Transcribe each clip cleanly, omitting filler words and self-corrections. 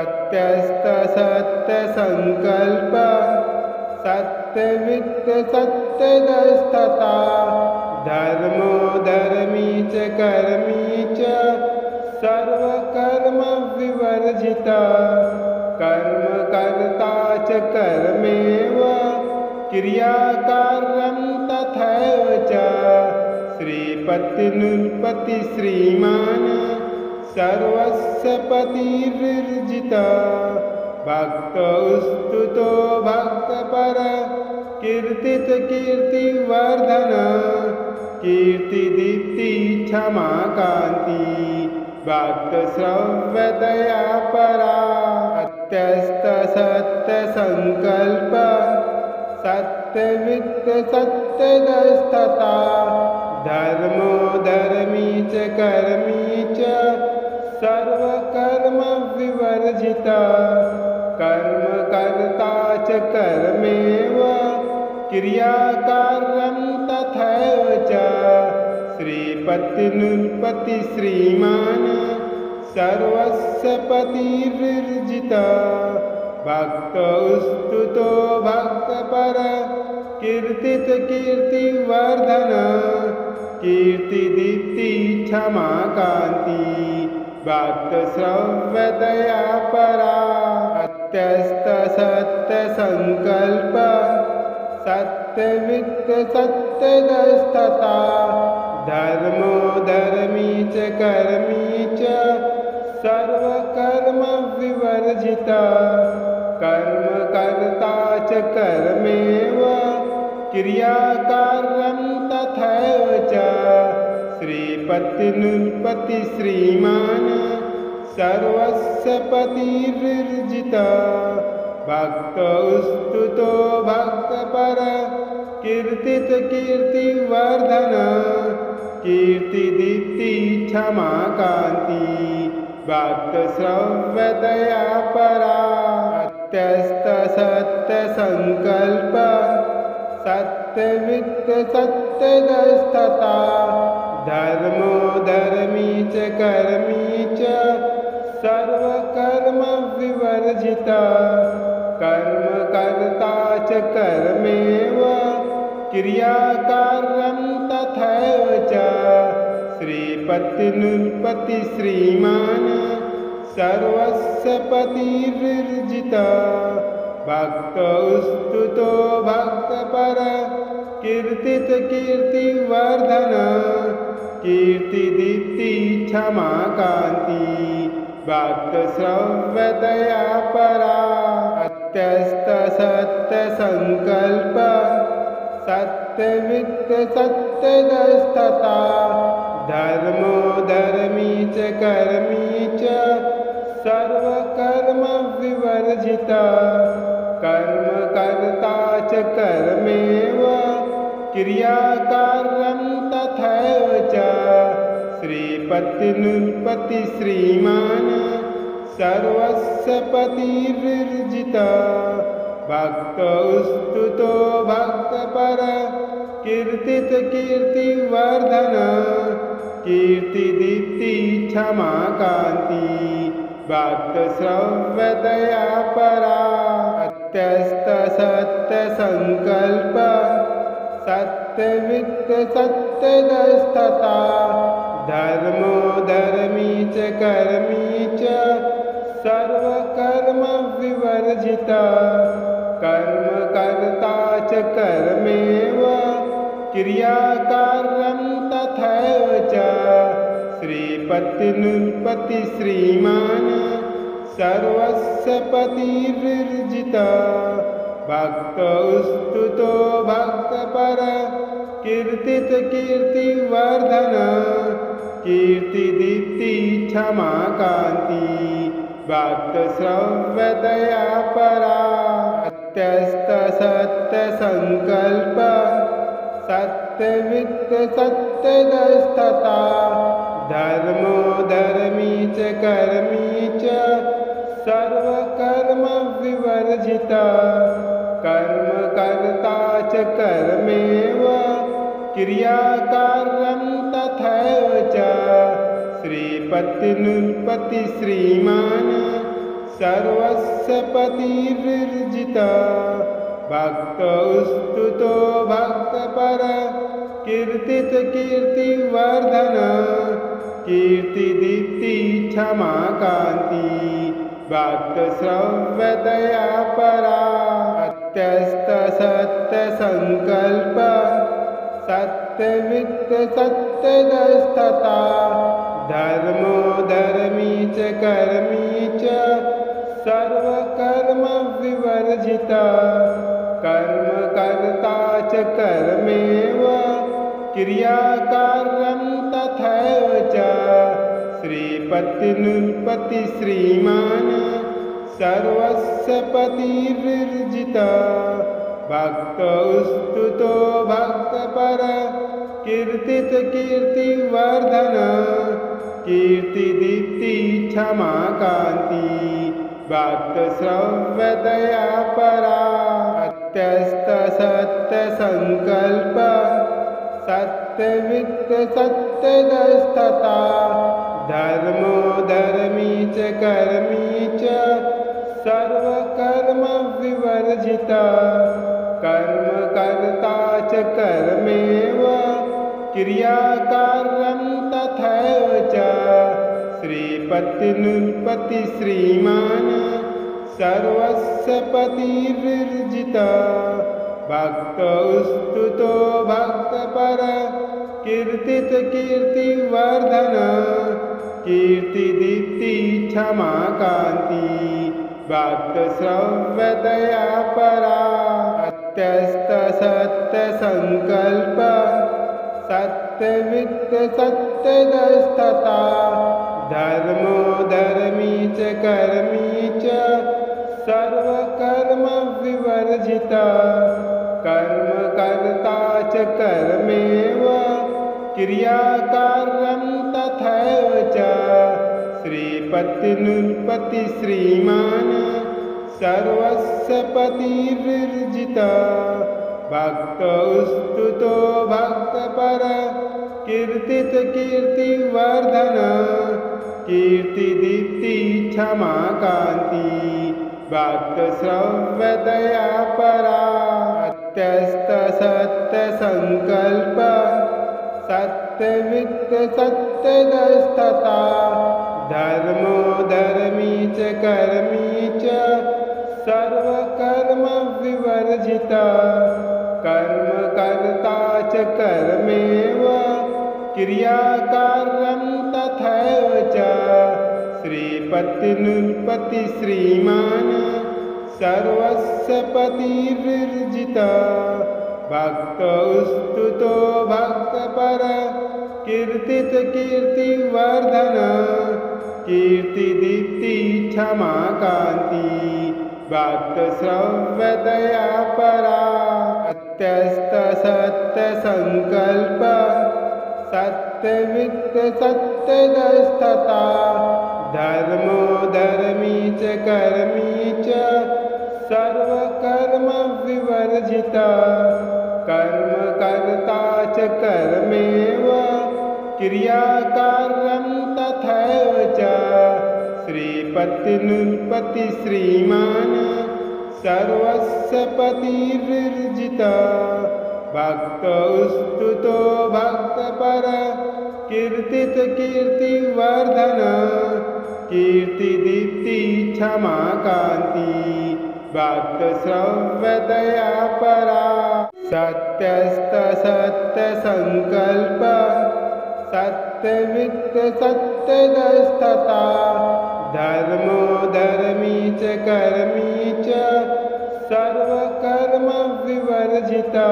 सत्यस्त सत्यसंकल्प सत्यवित्त सत्यदस्तता धर्मो धर्मी च कर्मी च सर्वकर्म विवर्जिता कर्म कर्ता च कर्मेव क्रियाकारं तथैव च श्रीपतिनुत्पत्ति श्रीमान् सर्वस्य पतिर्विर्जिता भक्तस्तुतो भक्तपर कीर्तित कीर्तिवर्धन कीर्तिदीप्ति क्षमा कांति भक्तश्रव्यदया परा सत्यस्त सत्यसंकल्प सत्यवित्त सत्यदस्तता धर्मो धर्मी च कर्मी च सर्वकर्म विवर्जिता कर्म कर्ता च कर्मेव क्रियाकारं तथैव च श्रीपतिनुत्पत्ति श्रीमान् सर्वस्य पतिर्विर्जिता भक्तस्तुतो भक्तपर कीर्तित कीर्तिवर्धन कीर्तिदीप्ति क्षमा कांति भक्तश्रव्यदया परा सत्यस्त सत्यसंकल्प सत्यवित्त सत्यदस्तता धर्मो धर्मी च कर्मी च सर्वकर्म विवर्जिता कर्म कर्ता च कर्मेव क्रियाकारं तथैव च श्रीपतिनुत्पत्ति श्रीमान् सर्वस्य पतिर्विर्जिता भक्तस्तुतो भक्तपर कीर्तित कीर्तिवर्धन कीर्तिदीप्ति क्षमा कांति भक्तश्रव्यदया परा सत्यस्त सत्यसंकल्प सत्यवित्त सत्यदस्तता धर्मो धर्मी च कर्मी च सर्वकर्म विवर्जिता कर्म कर्ता च कर्मेव क्रियाकारं तथैव च श्रीपतिनुत्पत्ति श्रीमान् सर्वस्य पतिर्विर्जिता भक्तस्तुतो भक्तपर कीर्तित कीर्तिवर्धन कीर्तिदीप्ति क्षमा कांति भक्तश्रव्यदया परा सत्यस्त सत्यसंकल्प सत्यवित्त सत्यदस्तता धर्मो धर्मी च कर्मी च सर्वकर्म विवर्जिता कर्म कर्ता च कर्मेव क्रियाकारं तथैव च श्रीपतिनुत्पत्ति श्रीमान् सर्वस्य पतिर्विर्जिता भक्तस्तुतो भक्तपर कीर्तित कीर्तिवर्धन कीर्तिदीप्ति क्षमा कांति भक्तश्रव्यदया परा सत्यस्त सत्यसंकल्प सत्यवित्त सत्यदस्तता धर्मो धर्मी च कर्मी च सर्वकर्म विवर्जिता कर्म कर्ता च कर्मेव क्रियाकारं तथैव च श्रीपतिनुत्पत्ति श्रीमान् सर्वस्य पतिर्विर्जिता भक्तस्तुतो भक्तपर कीर्तित कीर्तिवर्धन कीर्तिदीप्ति क्षमा कांति भक्तश्रव्यदया परा सत्यस्त सत्यसंकल्प सत्यवित्त सत्यदस्तता धर्मो धर्मी च कर्मी च सर्वकर्म विवर्जिता कर्म कर्ता च कर्मेव क्रियाकारं तथैव च श्रीपतिनुत्पत्ति श्रीमान् सर्वस्वपतिर्जिता भक्त स्तुतो भक्तपर कीर्तित कीर्तिवर्धन कीर्तिदीप्ति क्षमा कांति भक्त श्रव्य दया परा अत्यस्त सत्य संकल्प सत्यवित्त सत्यदस्तता धर्मो धर्मी च कर्मी च सर्वकर्म विवर्जिता कर्म कर्ता च कर्मेव क्रियाकारं तथैव च श्रीपतिनुल्पति श्रीमान् सर्वस्वपतिर्जिता भक्त स्तुतो भक्तपर कीर्तित कीर्तिवर्धन कीर्तिदीप्ति क्षमा कांति भक्त श्रव्य दया परा अत्यस्त सत्य संकल्प सत्यवित्त सत्यदस्तता धर्मो धर्मी च कर्मी च सर्वकर्म विवर्जिता कर्म कर्ता च कर्मेव क्रियाकारं तथैव च श्रीपतिनुल्पति श्रीमान् सर्वस्वपतिर्जिता भक्त स्तुतो भक्तपर कीर्तित कीर्तिवर्धन कीर्तिदीप्ति क्षमा कांति भक्त श्रव्य दया परा अत्यस्त सत्य संकल्प सत्यवित्त सत्यदस्तता धर्मो धर्मी च कर्मी च सर्वकर्म विवर्जिता कर्म कर्ता च कर्मेव क्रियाकारं तथैव च श्रीपतिनुल्पति श्रीमान् सर्वस्वपतिर्जिता भक्त स्तुतो भक्तपर कीर्तित कीर्तिवर्धन कीर्तिदीप्ति क्षमा कांति भक्त श्रव्य दया परा अत्यस्त सत्य संकल्प सत्यवित्त सत्यदस्तता धर्मो धर्मी च कर्मी च सर्वकर्म विवर्जिता कर्म कर्ता च कर्मेव क्रियाकारं तथैव च श्रीपतिनुल्पति श्रीमान् सर्वस्वपतिर्जिता भक्त स्तुतो भक्तपर कीर्तित कीर्तिवर्धन कीर्तिदीप्ति क्षमा कांति भक्त श्रव्य दया परा अत्यस्त सत्य संकल्प सत्यवित्त सत्यदस्तता धर्मो धर्मी च कर्मी च सर्वकर्म विवर्जिता कर्म कर्ता च कर्मेव क्रियाकारं तथैव च श्रीपतिनुल्पति श्रीमान् सर्वस्वपतिर्जिता भक्त स्तुतो भक्तपर कीर्तित कीर्तिवर्धन कीर्तिदीप्ति क्षमा कांति भक्त श्रव्य दया परा सत्यस्त सत्य संकल्प सत्यवित्त सत्यदस्तता धर्मो धर्मी च कर्मी च सर्वकर्म विवर्जिता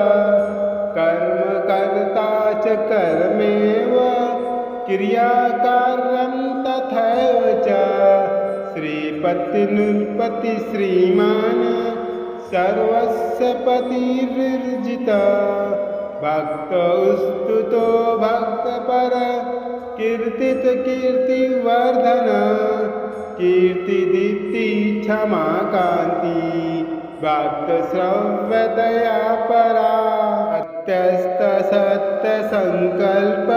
कर्म कर्ता च कर्मेव क्रियाकारं तथैव च श्रीपतिनुल्पति श्रीमान् सर्वस्वपतिर्जिता भक्त स्तुतो भक्तपर कीर्तित कीर्तिवर्धन कीर्तिदीप्ति क्षमा कांति भक्त श्रव्य दया परा अत्यस्त सत्य संकल्प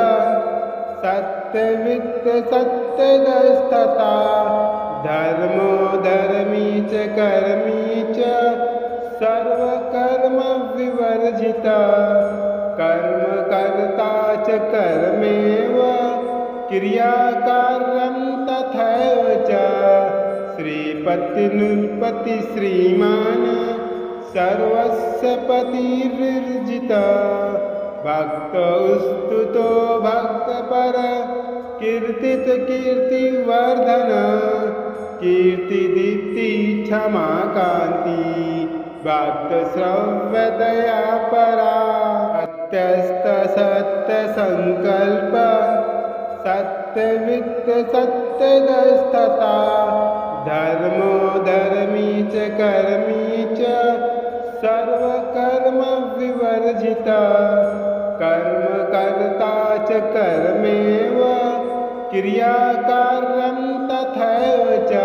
सत्यवित्त सत्यदस्तता धर्मो धर्मी च कर्मी च सर्वकर्म विवर्जिता कर्म कर्ता च कर्मेव क्रियाकारं तथैव च श्रीपतिनुत्पत्ति श्रीमान् सर्वस्य पतिर्विर्जितः भक्तस्तुतो भक्तपर कीर्तित कीर्तिवर्धन कीर्तिदीप्ति क्षमा कांति भक्तश्रव्यदया परा अत्यस्त सत्य संकल्प सत्यवित्त सत्यदस्तता धर्मो धर्मी च कर्मी च सर्वकर्म विवर्जिता कर्म कर्ता च कर्मेव क्रियाकारं तथैव च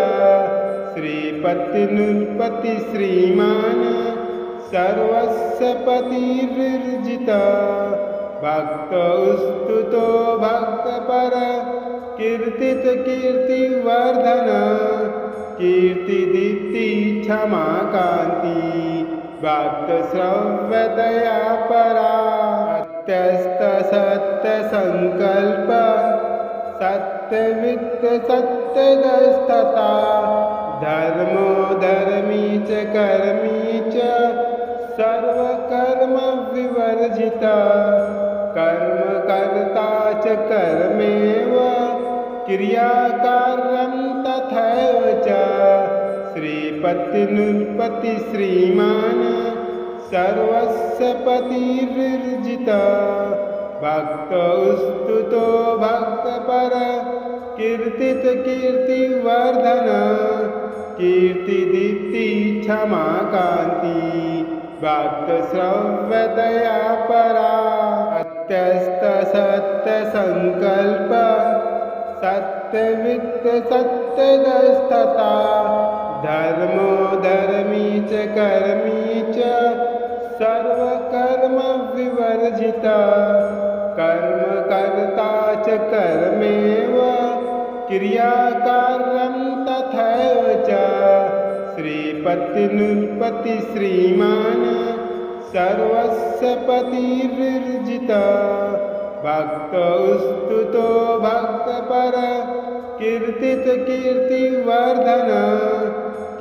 श्रीपतिनुत्पत्ति श्रीमान् सर्वस्य पतिर्विर्जितः भक्तस्तुतो भक्तपर कीर्तित कीर्तिवर्धन कीर्तिदीप्ति क्षमा कांति भक्तश्रव्यदया परा अत्यस्त सत्य संकल्प सत्यवित्त सत्यदस्तता धर्मो धर्मी च कर्मी च सर्वकर्म विवर्जिता कर्म कर्ता च कर्मेव क्रियाकारं तथैव च श्रीपतिनुत्पत्ति श्रीमान् सर्वस्य पतिर्विर्जितः भक्तस्तुतो भक्तपर कीर्तित कीर्तिवर्धन कीर्तिदीप्ति क्षमा कांति भक्तश्रव्यदया परा अत्यस्त सत्य संकल्प सत्यवित्त सत्यदस्तता धर्मो धर्मी च कर्मी च सर्वकर्म विवर्जिता कर्म कर्ता च कर्मेव क्रियाकारं तथैव च श्रीपतिनुत्पत्ति श्रीमान् सर्वस्य पतिर्विर्जितः भक्तस्तुतो भक्तपर कीर्तित कीर्तिवर्धन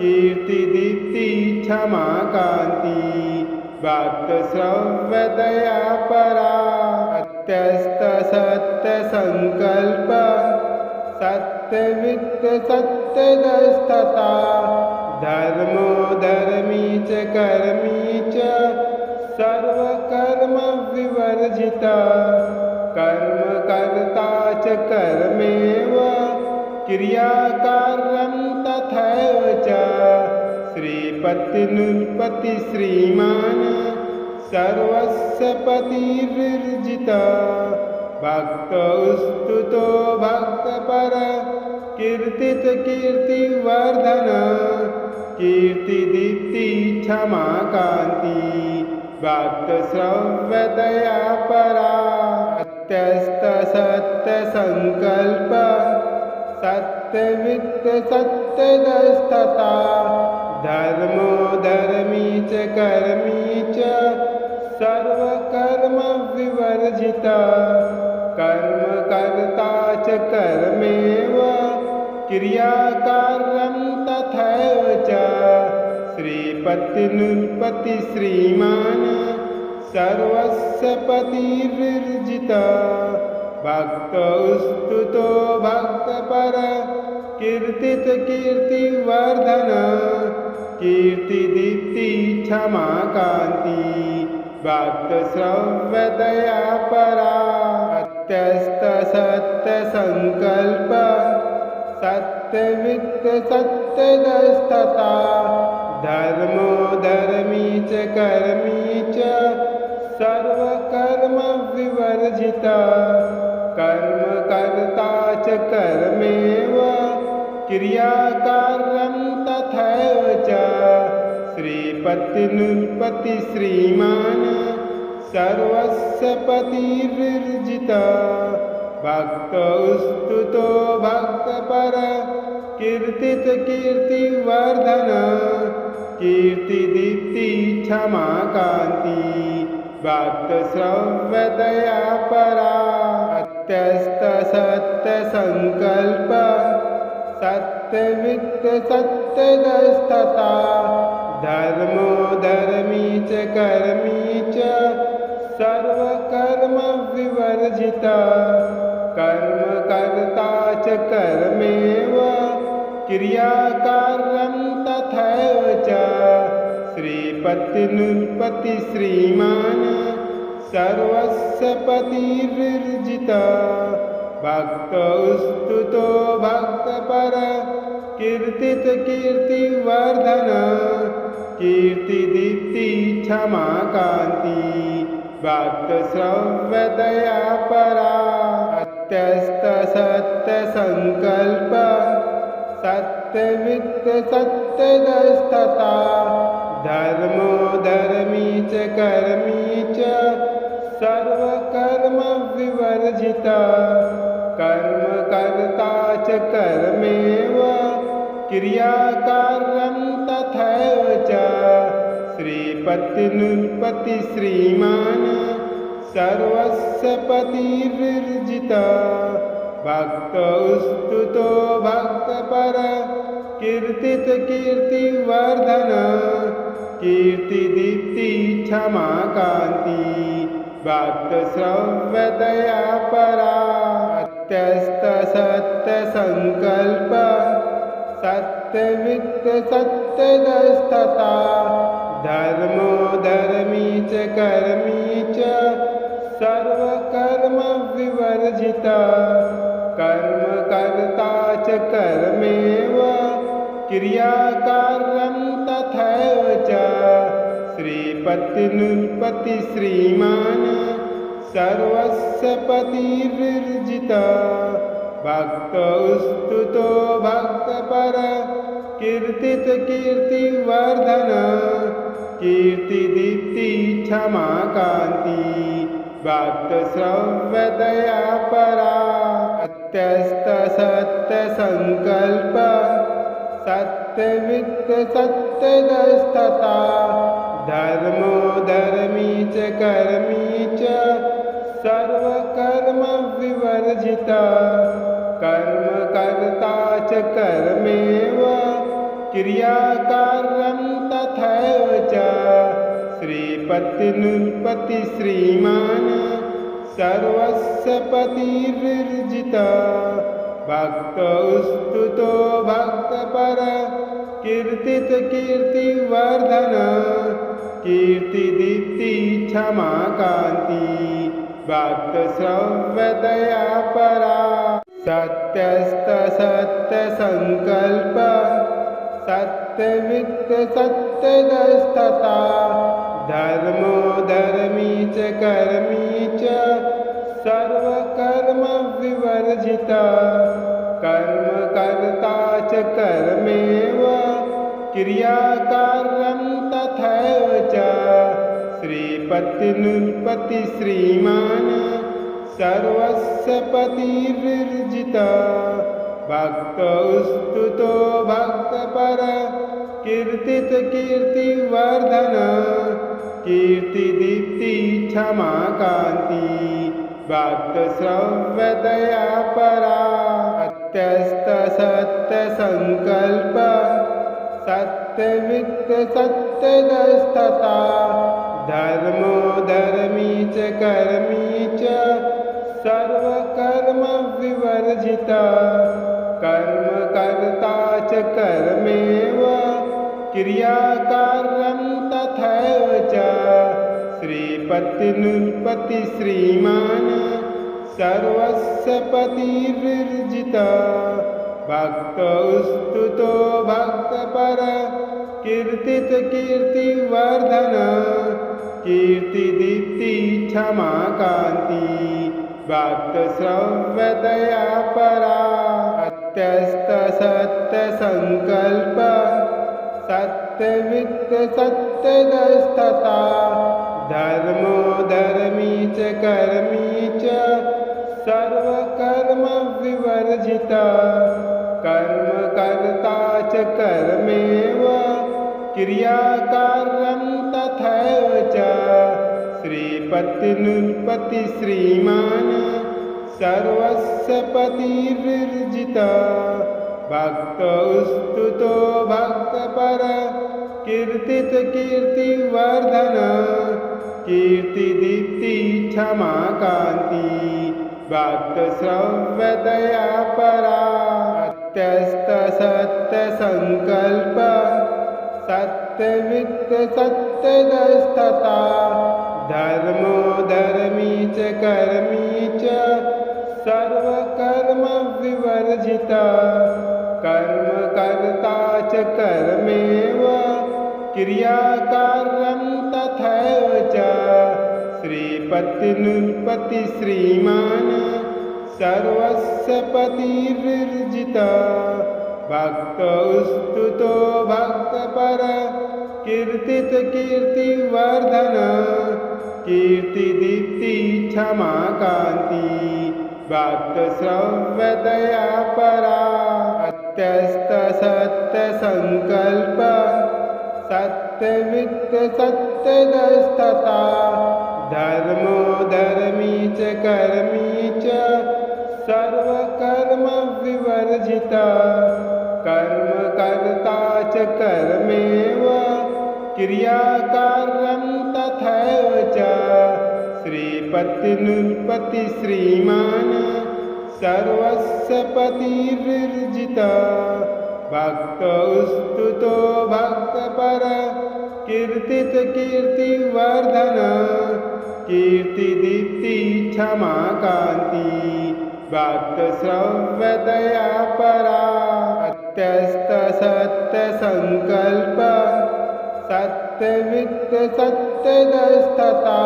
कीर्तिदीप्ति क्षमा कांति भक्तश्रव्यदया परा अत्यस्त सत्य संकल्प सत्यवित्त सत्यदस्तता धर्मो धर्मी च कर्मी च सर्वकर्म विवर्जिता कर्म कर्ता च कर्मेव क्रियाकारं तथैव च श्रीपतिनुत्पत्ति श्रीमान् सर्वस्य पतिर्विर्जितः भक्तस्तुतो भक्तपर कीर्तित कीर्तिवर्धन कीर्तिदीप्ति क्षमा कांति भक्तश्रव्यदया परा अत्यस्त सत्य संकल्प सत्यवित्त सत्यदस्तता धर्मो धर्मी च कर्मी च सर्वकर्म विवर्जिता कर्म कर्ता च कर्मेव क्रियाकारं तथैव च श्रीपतिनुत्पत्ति श्रीमान् सर्वस्य पतिर्विर्जितः भक्तस्तुतो भक्तपर कीर्तित कीर्तिवर्धन कीर्तिदीप्ति क्षमा कांति भक्तश्रव्यदया परा अत्यस्त सत्य संकल्प सत्यवित्त सत्यदस्तता धर्मो धर्मी च कर्मी च सर्वकर्म विवर्जिता कर्म कर्ता च कर्मेव क्रियाकारं तथैव च श्रीपतिनुत्पत्ति श्रीमान् सर्वस्य पतिर्विर्जितः भक्त स्तुतो भक्तपर कीर्तित कीर्तिवर्धन कीर्तिदीप्ति क्षमा कांति भक्त श्रव्य दया परा सत्यस्त सत्य संकल्प सत्यवित्त सत्यदस्तता धर्मो धर्मी च कर्मी च सर्वकर्म विवर्जिता कर्म कर्ता च कर्मेव क्रियाकारं तथैव च श्रीपतिनुत्पत्ति श्रीमान् सर्वस्य पतिर्विर्जिता भक्त स्तुतो भक्तपर कीर्तित कीर्तिवर्धन कीर्तिदीप्ति क्षमा कांति भक्त श्रव्य दया परा सत्यस्त सत्य संकल्प सत्यवित्त सत्यदस्तता धर्मो धर्मी च कर्मी च सर्वकर्म विवर्जिता कर्म कर्ता च कर्मेव क्रियाकारं तथैव च श्रीपतिनुत्पत्ति श्रीमान् सर्वस्य पतिर्विर्जिता भक्त स्तुतो भक्तपर कीर्तित कीर्तिवर्धन कीर्तिदीप्ति क्षमा कांति भक्त श्रव्य दया परा सत्यस्त सत्य संकल्प सत्यवित्त सत्यदस्तता धर्मो धर्मी च कर्मी च सर्वकर्म विवर्जिता कर्म कर्ता च कर्मेव क्रियाकारं तथैव च श्रीपतिनुत्पत्ति श्रीमान् सर्वस्य पतिर्विर्जिता भक्त स्तुतो भक्तपर कीर्तित कीर्तिवर्धन कीर्तिदीप्ति क्षमा कांति भक्त श्रव्य दया परा सत्यस्त सत्य संकल्प सत्यवित्त सत्यदस्तता धर्मो धर्मी च कर्मी च सर्वकर्म विवर्जिता कर्म कर्ता च कर्मेव क्रियाकारं तथैव च श्रीपतिनुत्पत्ति श्रीमान् सर्वस्य पतिर्विर्जिता भक्त स्तुतो भक्तपर कीर्तित कीर्तिवर्धन कीर्तिदीप्ति क्षमा कांति भक्त श्रव्य दया परा सत्यस्त सत्य संकल्प सत्यवित्त सत्यदस्तता धर्मो धर्मी च कर्मी च सर्वकर्म विवर्जिता कर्म कर्ता च कर्मेव क्रियाकारं तथैव च श्रीपतिनुत्पत्ति श्रीमान् सर्वस्य पतिर्विर्जिता भक्त स्तुतो भक्तपर कीर्तित कीर्तिवर्धन कीर्तिदीप्ति क्षमा कांति भक्त श्रव्य दया परा सत्यस्त सत्य संकल्प सत्यवित्त सत्यदस्तता धर्मो धर्मी च कर्मी च सर्वकर्म विवर्जिता कर्म कर्ता च कर्मेव क्रियाकारं तथैव च श्रीपतिनुत्पत्ति श्रीमान् सर्वस्य पतिर्विर्जिता भक्त स्तुतो भक्तपर कीर्तित कीर्तिवर्धन कीर्तिदीप्ति क्षमा कांति भक्त श्रव्य दया परा सत्यस्त सत्य संकल्प सत्यवित्त सत्यदस्तता धर्मो धर्मी च कर्मी च सर्व विवर्जिता कर्म कर्ता च कर्मेव क्रियाकारं तथैव च श्रीपतिनुत्पत्ति श्रीमान् सर्वस्य पतिर्विर्जिता भक्तस्तुतो भक्तपर कीर्तित कीर्तिवर्धन कीर्तिदीप्ति क्षमा कांति भक्त श्रव्यदया परा अत्यस्त सत्य संकल्प सत्यवित्त सत्यदस्तता धर्मो धर्मी च कर्मी च सर्वकर्म विवर्जिता कर्म कर्ता च कर्मेव क्रियाकारं तथैव च श्रीपतिनुत्पत्ति श्रीमान् सर्वस्य पतिर्विर्जिता भक्तस्तुतो भक्तपर कीर्तित कीर्तिवर्धन कीर्तिदीप्ति क्षमा कांति भक्त श्रव्यदया परा अत्यस्त सत्य संकल्प सत्यवित्त सत्यदस्तता धर्मो धर्मी च कर्मी च सर्वकर्म विवर्जिता कर्म कर्ता च कर्मेव क्रियाकारं तथैव च श्रीपतिनुत्पत्ति श्रीमान् सर्वस्य पतिर्विर्जिता भक्तस्तुतो भक्तपर कीर्तित कीर्तिवर्धन कीर्तिदीप्ति क्षमा कांति भक्त श्रव्यदया परा अत्यस्त सत्य संकल्प सत्यवित्त सत्यदस्तता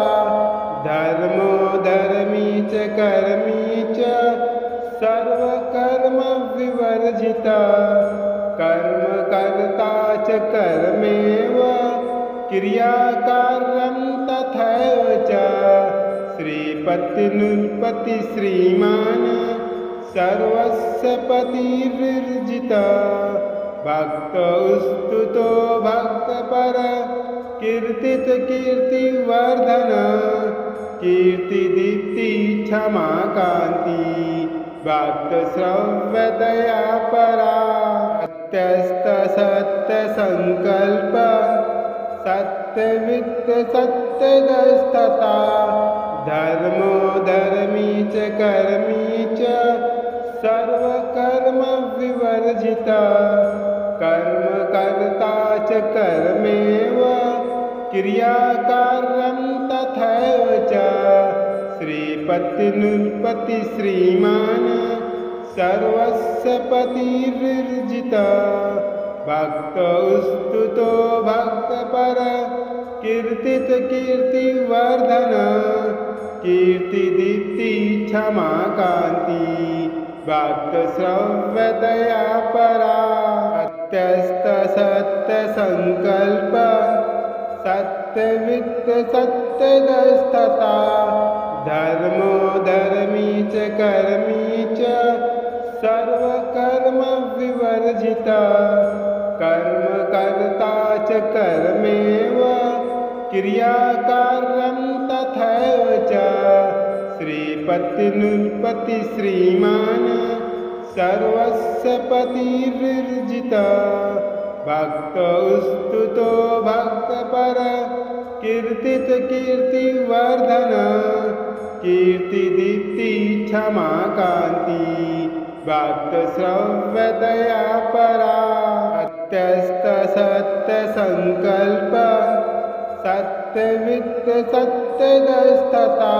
धर्मो धर्मी च कर्मी च सर्वकर्म विवर्जिता कर्म कर्ता च कर्मेव क्रियाकारं तथैव च श्रीपतिनुत्पत्ति श्रीमान् सर्वस्य पतिर्विर्जिता भक्तस्तुतो भक्तपर कीर्तित कीर्तिवर्धन कीर्तिदीप्ति क्षमा कांति भक्त श्रव्यदया परा अत्यस्त सत्य संकल्प सत्यवित्त सत्यदस्तता धर्मो धर्मी च कर्मी च सर्वकर्म विवर्जिता कर्म कर्ता च कर्मेव क्रियाकारं तथैव च श्रीपतिनुत्पत्ति श्रीमान् सर्वस्य पतिर्विर्जिता भक्तस्तुतो भक्तपर कीर्तित कीर्तिवर्धन कीर्तिदीप्ति क्षमा कांति भक्त श्रव्यदया परा अत्यस्त सत्य संकल्प सत्यवित्त सत्यदस्तता धर्मो धर्मी च कर्मी च सर्वकर्म विवर्जिता कर्म कर्ता च कर्मेव क्रियाकारं तथैव च श्रीपतिनुत्पत्ति श्रीमान् सर्वस्य पतिर्विर्जिता भक्तस्तुतो भक्तपर कीर्तित कीर्तिवर्धन कीर्तिदीप्ति क्षमा कांति भक्त श्रव्यदया परा अत्यस्त सत्य संकल्प सत्यवित्त सत्यदस्तता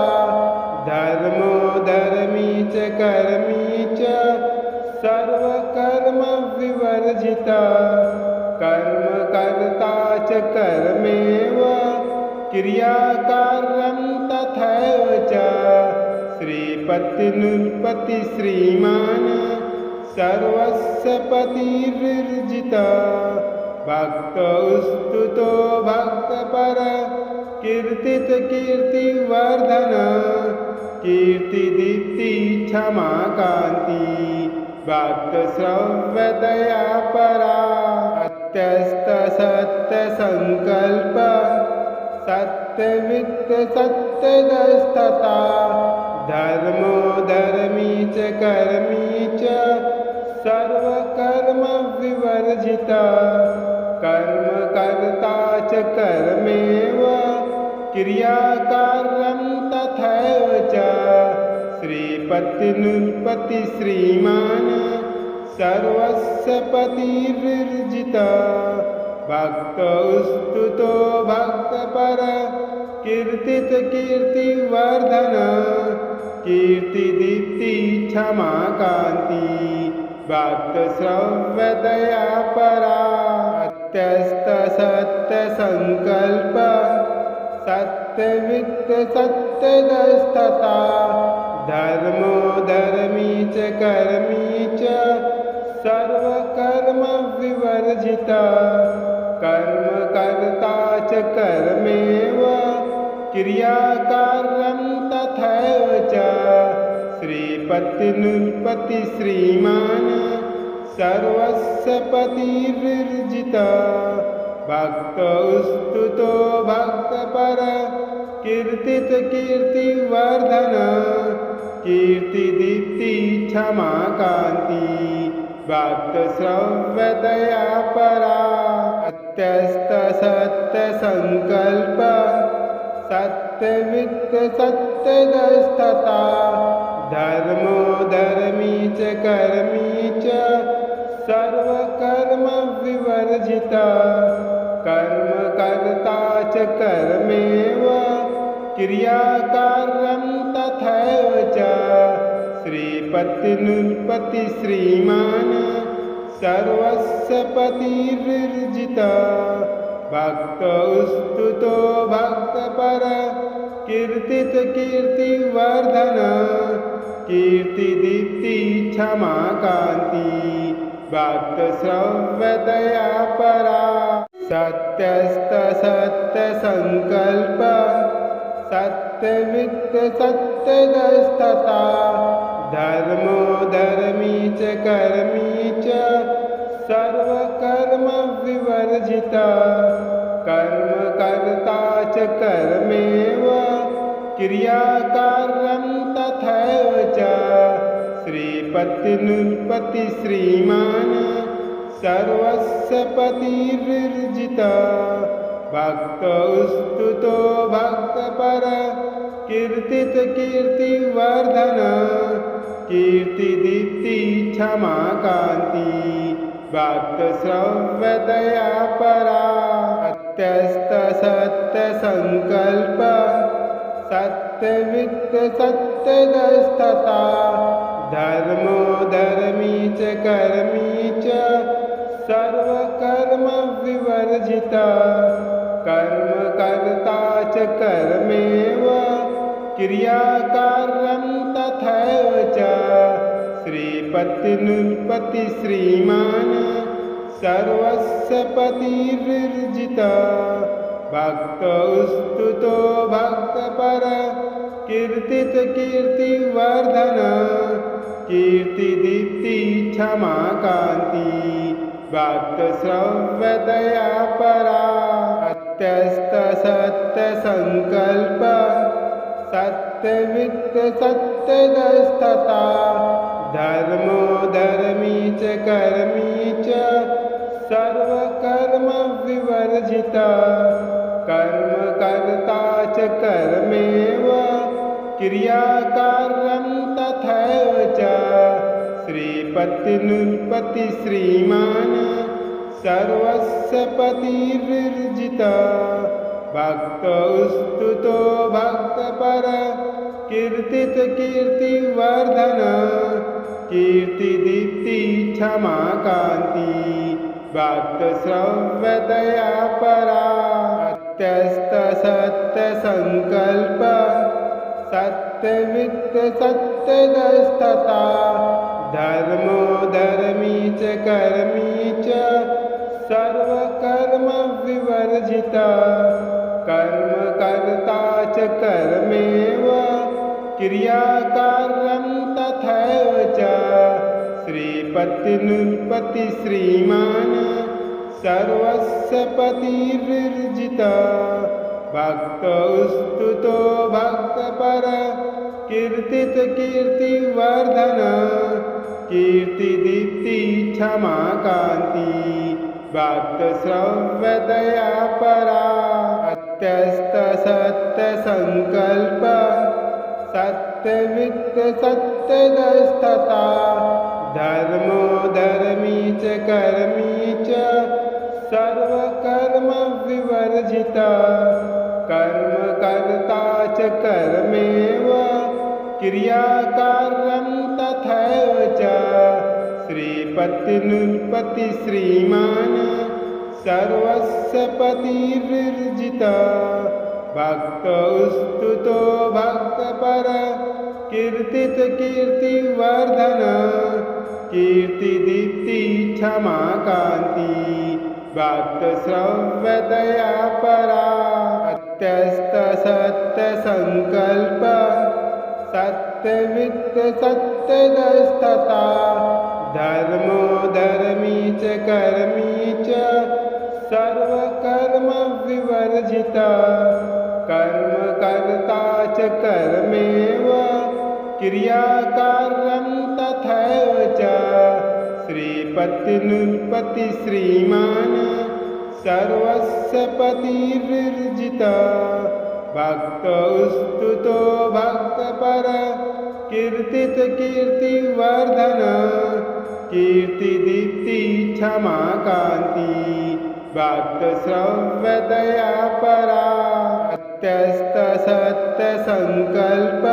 धर्मो धर्मी च कर्मी च सर्वकर्म विवर्जिता कर्म कर्ता च कर्मेव क्रियाकारं तथैव च श्रीपतिनुत्पत्ति श्रीमान् सर्वस्य पतिर्विर्जिता भक्तस्तुतो भक्तपर कीर्तित कीर्तिवर्धन कीर्तिदीप्ति क्षमा कान्ति भक्तश्रव्यदया परा सत्यस्त सत्यसङ्कल्प सत्यवित्त सत्यदस्तता धर्मो धर्मी च कर्मी च सर्वकर्म विवर्जिता कर्मकर्ता च कर्मेव क्रियाकारं तथैव च श्रीपतिनुत्पत्ति श्रीमान् सर्वस्य पतिर्जिता भक्तस्तुतो भक्तपर कीर्तित कीर्तिवर्धन कीर्तिदीप्ति क्षमा कान्ति भक्तश्रव्यदया परा सत्यस्त सत्यसङ्कल्प सत्यवित्त सत्यदस्तता धर्मो धर्मी च कर्मी च सर्वकर्म विवर्जिता कर्मकर्ता च कर्मेव क्रियाकारं तथैव च श्रीपतिनुत्पत्ति श्रीमान् सर्वस्य पतिर्जिता भक्तस्तुतो भक्तपर कीर्तित कीर्तिवर्धन कीर्तिदीप्ति क्षमा कान्ति भक्तश्रव्यदया परा सत्यस्त सत्यसङ्कल्प सत्यवित्त सत्यदस्तता धर्मो धर्मी च कर्मी च सर्वकर्म विवर्जिता कर्मकर्ता च कर्मेव क्रियाकारं तथैव च श्रीपतिनुत्पत्ति श्रीमान् सर्वस्य पतिर्जिता भक्तस्तुतो भक्तपर कीर्तित कीर्तिवर्धन कीर्तिदीप्ति क्षमा कान्ति भक्तश्रव्यदया परा सत्यस्त सत्यसङ्कल्प सत्यवित्त सत्यदस्तता धर्मो धर्मी च कर्मी च सर्वकर्म विवर्जिता कर्मकर्ता च कर्मेव क्रियाकारं तथैव च श्रीपतिनुत्पत्ति श्रीमान् सर्वस्य पतिर्जिता भक्तस्तुतो भक्तपर कीर्तित कीर्तिवर्धन कीर्तिदीप्ति क्षमा कान्ति भक्तश्रव्यदया परा सत्यस्त सत्यसङ्कल्प सत्यवित्त सत्यदस्तता धर्मो धर्मी च कर्मी च सर्वकर्म विवर्जिता कर्मकर्ता च कर्मेव क्रियाकारं तथैव च श्रीपतिनुत्पत्ति श्रीमान् सर्वस्य पतिर्जिता भक्तस्तुतो भक्तपर कीर्तित कीर्तिवर्धन कीर्तिदीप्ति क्षमा कान्ति भक्तश्रव्यदया परा सत्यस्त सत्यसङ्कल्प सत्यवित्त सत्यदस्तता धर्मो धर्मी च कर्मी च सर्वकर्म विवर्जिता कर्मकर्ता च कर्मेव क्रियाकारं तथैव च श्रीपतिनुत्पत्ति श्रीमान् सर्वस्य पतिर्जिता भक्तस्तुतो भक्तपर कीर्तित कीर्तिवर्धन कीर्तिदीप्ति क्षमा कान्ति भक्तश्रव्यदया परा सत्यस्त सत्यसङ्कल्प सत्यवित्त सत्यदस्तता धर्मो धर्मी च कर्मी च सर्वकर्म विवर्जिता कर्मकर्ता च कर्मेव क्रियाकारं तथैव च श्रीपतिनुत्पत्ति श्रीमान् सर्वस्य पतिर्विर्जितः भक्तस्तुतो भक्तपर कीर्तित कीर्तिवर्धन कीर्तिदीप्ति क्षमा कांति भक्तश्रव्यदया परा अत्यस्त सत्य संकल्प सत्यवित्त सत्यदस्तता धर्मो धर्मी च कर्मी च सर्वकर्म विवर्जिता कर्म कर्ता च कर्मेव क्रियाकारं तथैव च श्रीपतिनुत्पत्ति श्रीमान् सर्वस्य पतिर्विर्जितः भक्तस्तुतो भक्तपर कीर्तित कीर्तिवर्धन कीर्तिदीप्ति क्षमा कांति भक्तश्रव्यदया परा अत्यस्त सत्य संकल्प सत्यवित्त सत्यदस्तता धर्मो धर्मी च कर्मी च सर्वकर्म विवर्जिता कर्म कर्ता च कर्मेव क्रियाकारं तथैव च श्रीपतिनुत्पत्ति श्रीमान् सर्वस्य पतिर्विर्जितः भक्तस्तुतो भक्तपर कीर्तित कीर्तिवर्धन कीर्तिदीप्ति क्षमा कांति भक्तश्रव्यदया परा अत्यस्त सत्य संकल्प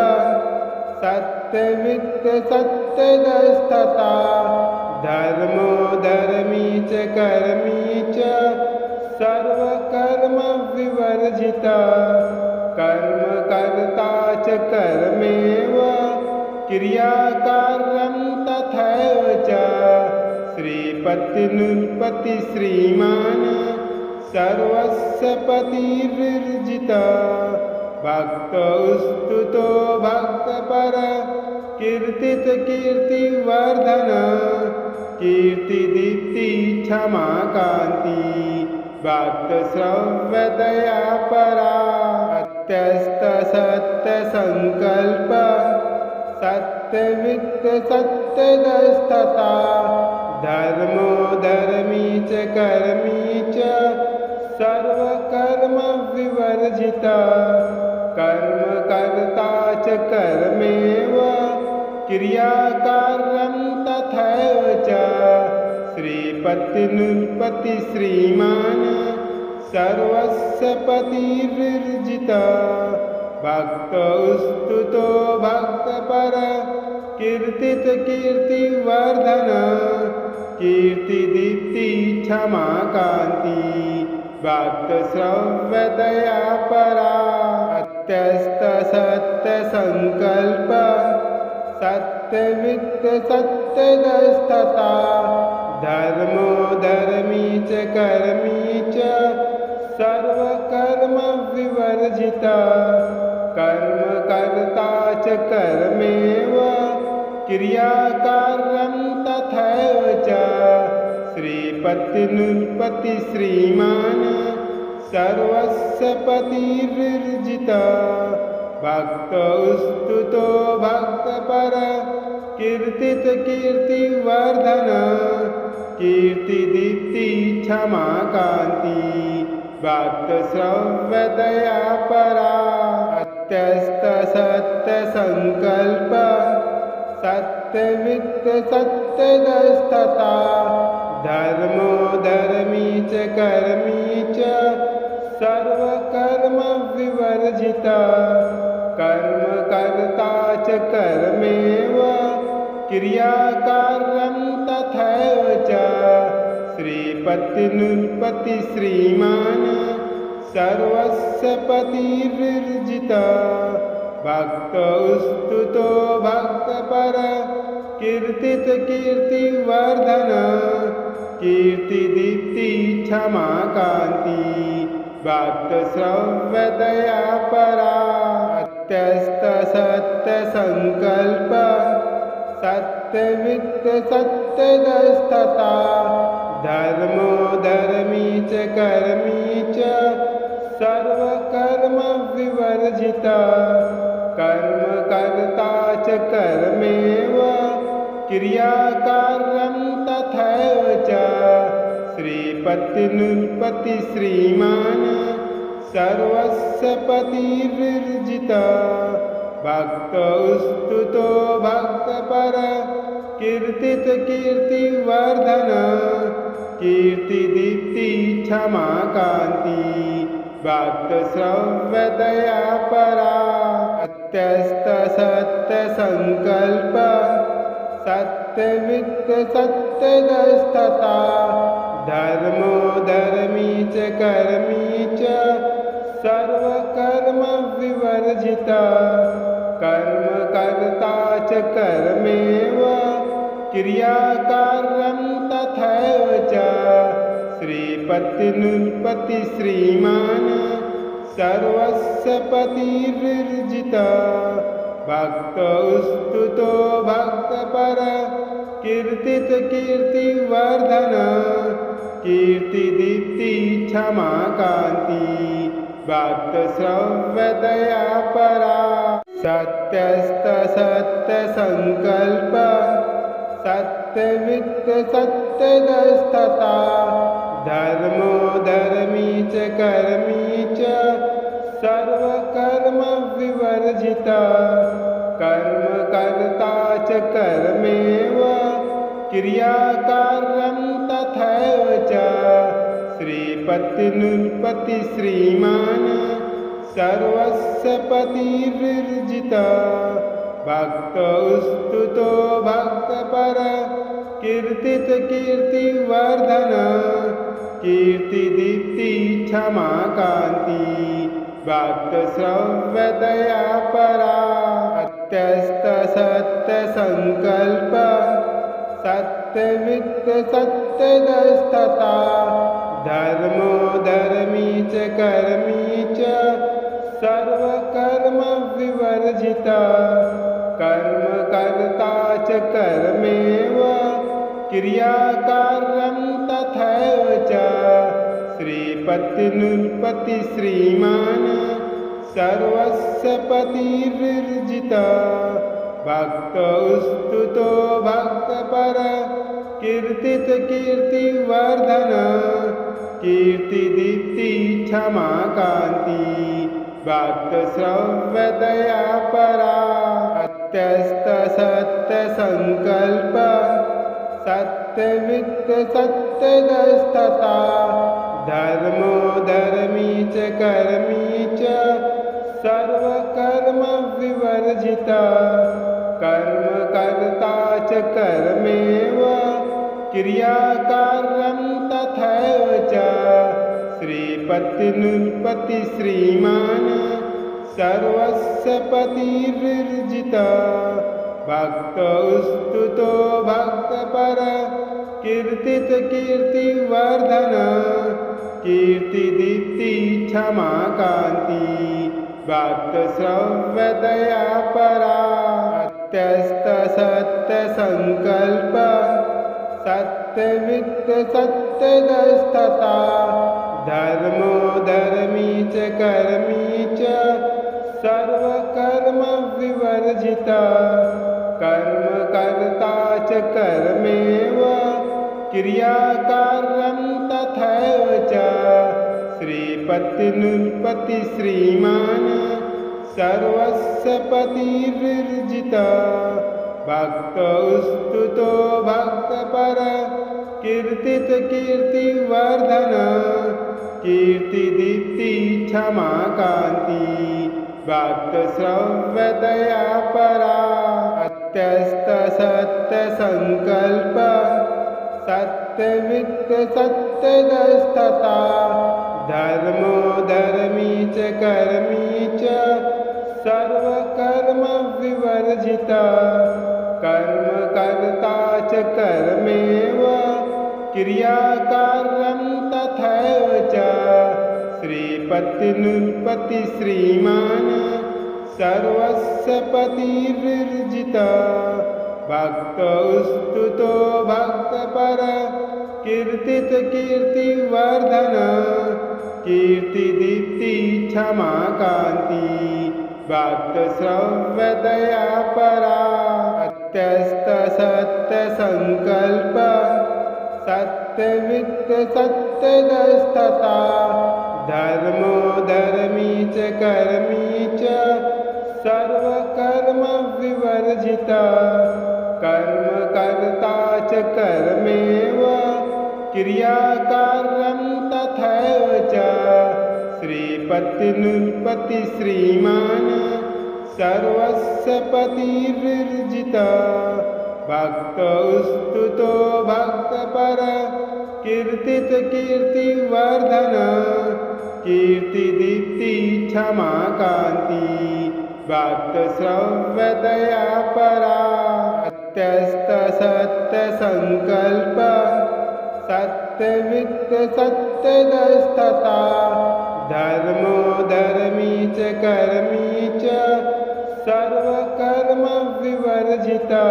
सत्यवित्त सत्यदस्तता धर्मो धर्मी च कर्मी च सर्वकर्म विवर्जिता कर्म कर्ता च कर्मेव क्रियाकारं तथैव च श्रीपतिनुत्पत्ति श्रीमान् सर्वस्य पतिर्विर्जितः भक्तस्तुतो भक्तपर कीर्तित कीर्तिवर्धन कीर्तिदीप्ति क्षमा कांति भक्तश्रव्यदया परा अत्यस्त सत्य संकल्प सत्यवित्त सत्यदस्तता धर्मो धर्मी च कर्मी च सर्वकर्म विवर्जिता कर्म कर्ता च कर्मेव क्रियाकारं तथैव च श्रीपतिनुत्पत्ति श्रीमान् सर्वस्य पतिर्विर्जितः भक्तस्तुतो भक्तपर कीर्तित कीर्तिवर्धन कीर्तिदीप्ति क्षमा कांति भक्तश्रव्यदया परा अत्यस्त सत्य संकल्प सत्यवित्त सत्यदस्तता धर्मो धर्मी च कर्मी च सर्वकर्म विवर्जिता कर्म कर्ता च कर्मेव क्रियाकारं तथैव च श्रीपतिनुत्पत्ति श्रीमान् सर्वस्य पतिर्विर्जितः भक्तस्तुतो भक्तपर कीर्तित कीर्तिवर्धन कीर्तिदीप्ति क्षमा कांति भक्तश्रव्यदया परा अत्यस्त सत्य संकल्प सत्यवित्त सत्यदस्तता धर्मो धर्मी च कर्मी च सर्वकर्म विवर्जिता कर्म कर्ता च कर्मेव क्रियाकारं तथैव च श्रीपतिनुत्पत्ति श्रीमान् सर्वस्य पतिर्विर्जितः भक्तस्तुतो भक्तपर कीर्तित कीर्तिवर्धन कीर्तिदीप्ति क्षमा कांति भक्तश्रव्यदया परा सत्यस्त सत्यसङ्कल्प सत्यवित्त सत्यदस्तता धर्मो धर्मी च कर्मी च सर्वकर्म विवर्जिता कर्म कर्ता च कर्मेव क्रियाकारं तथैव च श्रीपतिनुत्पत्ति श्रीमान् सर्वस्य पतिर्विर्जिता भक्तस्तुतो भक्तपर कीर्तित कीर्तिवर्धन कीर्तिदीप्ति क्षमा कान्ति भक्तश्रव्यदया परा सत्यस्त सत्यसङ्कल्प सत्यवित्त सत्यदस्तता धर्मो धर्मी च कर्मी च सर्वकर्म विवर्जिता कर्म कर्ता च कर्मेव क्रियाकारं तथैव च श्रीपतिनुत्पत्ति श्रीमान् सर्वस्य पतिर्विर्जिता भक्तस्तुतो भक्तपर कीर्तित कीर्तिवर्धन कीर्तिदीप्ति क्षमा कान्ति भक्तश्रव्यदया परा सत्यस्त सत्यसङ्कल्प सत्यवित्त सत्यदस्तता धर्मो धर्मी च कर्मी च सर्वकर्म विवर्जिता कर्म कर्ता च कर्मेव क्रियाकारं तथैव च श्रीपतिनुत्पत्ति श्रीमान् सर्वस्य पतिर्विर्जिता भक्तस्तुतो भक्तपर कीर्तित कीर्तिवर्धन कीर्तिदीप्ति क्षमा कान्ति भक्तश्रव्यदया परा सत्यस्त सत्यसङ्कल्प सत्यवित्त सत्यदस्तता धर्मो धर्मी च कर्मी च सर्वकर्म विवर्जिता कर्म कर्ता च कर्मेव क्रियाकारं तथैव च श्रीपतिनुत्पत्ति श्रीमान् सर्वस्य पतिर्विर्जिता भक्तस्तुतो भक्तपर कीर्तित कीर्तिवर्धन कीर्तिदीप्ति क्षमा कान्ति भक्तश्रव्यदया परा सत्यस्त सत्यसङ्कल्प सत्यवित्त सत्यदस्तता धर्मो धर्मी च कर्मी च सर्वकर्म विवर्जिता कर्म कर्ता च कर्मेव क्रियाकारं तथैव च श्रीपतिनुत्पत्ति श्रीमान् सर्वस्य पतिर्विर्जिता भक्तस्तुतो भक्तपर कीर्तित कीर्तिवर्धन कीर्तिदीप्ति क्षमा कान्ति भक्तश्रव्यदया परा सत्यस्त सत्यसङ्कल्प सत्यवित्त सत्यदस्तता धर्मो धर्मी च कर्मी च सर्वकर्म विवर्जिता कर्म कर्ता च कर्मेव क्रियाकारं तथैव च श्रीपतिनुत्पत्ति श्रीमान् सर्वस्य पतिर्विर्जिता भक्तस्तुतो भक्तपर कीर्तित कीर्तिवर्धन कीर्तिदीप्ति क्षमा कान्ति भक्तश्रव्यदया परा सत्यस्त सत्यसङ्कल्प सत्यवित्त सत्यदस्तता धर्मो धर्मी च कर्मी च सर्वकर्म विवर्जिता कर्म कर्ता च कर्मेव क्रियाकारं तथैव च श्रीपतिनुत्पत्ति श्रीमान् सर्वस्य पतिर्जिता भक्तस्तुतो भक्तपर कीर्तित कीर्तिवर्धन कीर्तिदीप्ति क्षमा कांति भक्तश्रव्य दया परा अत्यस्त सत्य संकल्प सत्यवित्त सत्यदस्तता धर्मो धर्मी च कर्मी च सर्वकर्म विवर्जिता कर्म कर्ता च कर्मेव क्रियाकारं तथैव च श्रीपतिनुत्पत्ति श्रीमान् सर्वस्य पतिर्जिता भक्तस्तुतो भक्तपर कीर्तित कीर्तिवर्धन कीर्तिदीप्ति क्षमा कांति भक्तश्रव्य दया परा अत्यस्त सत्य संकल्प सत्यवित्त सत्यदस्तता धर्मो धर्मी च कर्मी च सर्वकर्म विवर्जिता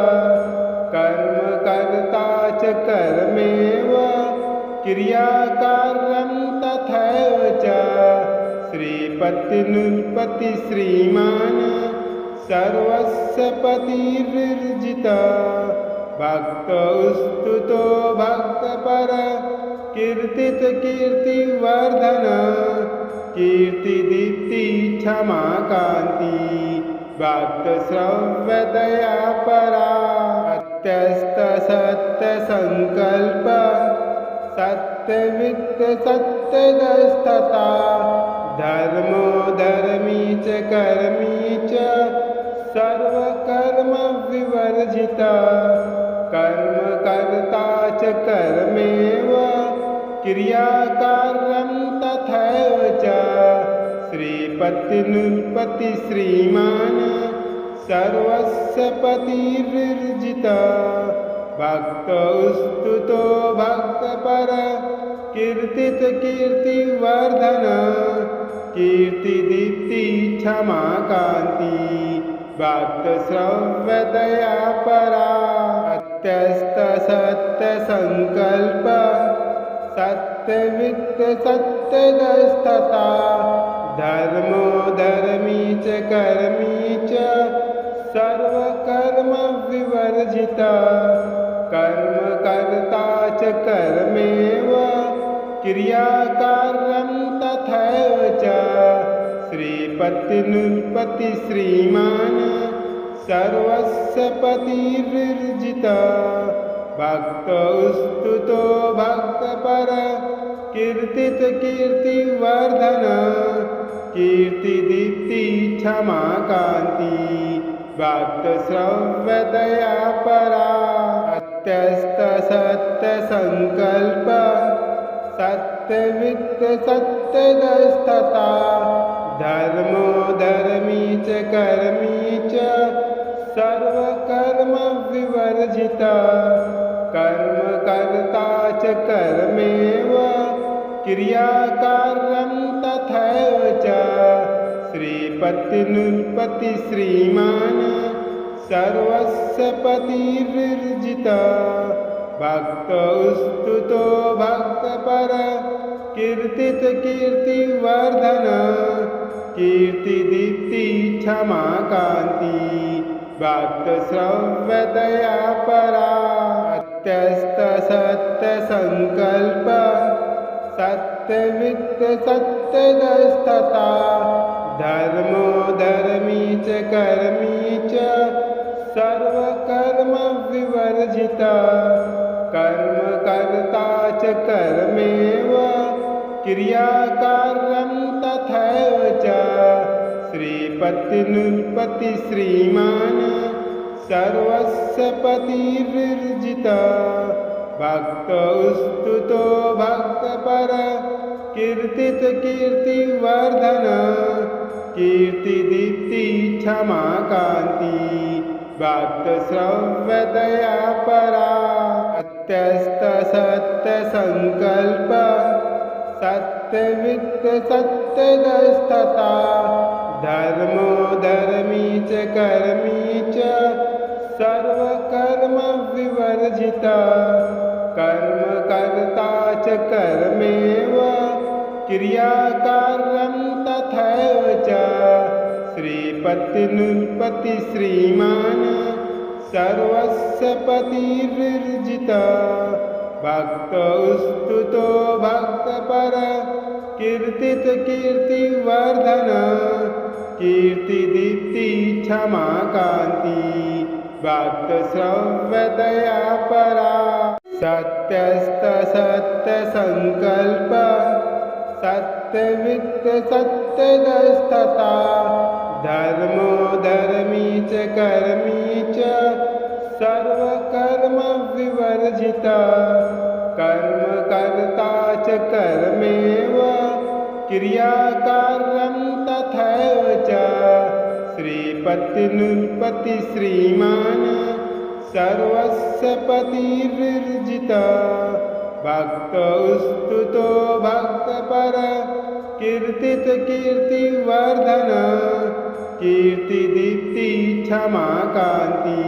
कर्म कर्ता च कर्मेव क्रियाकारं तथैव च श्रीपतिनुत्पत्ति श्रीमान् सर्वस्य पतिर्जिता भक्तस्तुतो भक्तपर कीर्तित कीर्तिवर्धन कीर्तिदीप्ति क्षमा कांति भक्तश्रव्य दया परा अत्यस्त सत्य संकल्प सत्यवित्त सत्यदस्तता धर्मो धर्मी च कर्मी च सर्वकर्म विवर्जिता कर्म कर्ता च कर्मेव क्रियाकारं तथैव च श्रीपतिनुत्पत्ति श्रीमान् सर्वस्य पतिर्जिता भक्तस्तुतो भक्तपर कीर्तित कीर्तिवर्धन कीर्तिदीप्ति क्षमा कांति भक्तश्रव्य दया परा अत्यस्त सत्य संकल्प सत्यवित्त सत्यदस्तता धर्मो धर्मी च कर्मी च सर्वकर्म विवर्जिता कर्म कर्ता च कर्मेव क्रियाकारं तथैव च श्रीपतिनुत्पत्ति श्रीमान् सर्वस्य पतिर्जिता भक्तस्तुतो भक्तपर कीर्तित कीर्तिवर्धन कीर्तिदीप्ति क्षमा कांति भक्तश्रव्य दया परा अत्यस्त सत्य संकल्प सत्यवित्त सत्यदस्तता धर्मो धर्मी च कर्मी च सर्वकर्म विवर्जिता कर्म कर्ता च कर्मेव क्रियाकारं तथैव च श्रीपतिनुत्पत्ति श्रीमान् सर्वस्य पतिर्जिता भक्तस्तुतो भक्तपर कीर्तित कीर्तिवर्धन कीर्तिदीप्ति क्षमा कांति भक्तश्रव्य दया परा अत्यस्त सत्य संकल्प सत्यवित्त सत्यदस्तता धर्मो धर्मी च कर्मी च सर्वकर्म विवर्जिता कर्म कर्ता च कर्मेव क्रियाकारं तथैव च श्रीपतिनुत्पत्ति श्रीमान् सर्वस्य पतिर्जिता भक्तस्तुतो भक्तपर कीर्तित कीर्तिवर्धन कीर्तिदीप्ति क्षमा कांति भक्तश्रव्य दया परा अत्यस्त सत्य संकल्प सत्यवित्त सत्यदस्तता धर्मो धर्मी च कर्मी च सर्वकर्मविवर्जितः कर्म कर्ता च कर्मेव क्रियाकारं तथैव च श्रीपतिनुत्पत्ति श्रीमान् सर्वस्य पतिर्विर्जितः भक्तस्तुतो भक्तपर कीर्तित कीर्तिवर्धन कीर्तिदीप्ति क्षमा कांति भक्तश्रव्यदया परा सत्यस्त सत्यसंकल्प सत्यवित्त सत्यदस्तता धर्मो धर्मी च कर्मी च सर्वकर्म विवर्जितः कर्म कर्ता च कर्मेव क्रियाकारं तथैव च श्रीपतिनुत्पत्ति श्रीमान् सर्वस्य पतिर्विर्जितः भक्तस्तुतो भक्तपर कीर्तित कीर्तिवर्धन कीर्तिदीप्ति क्षमा कांति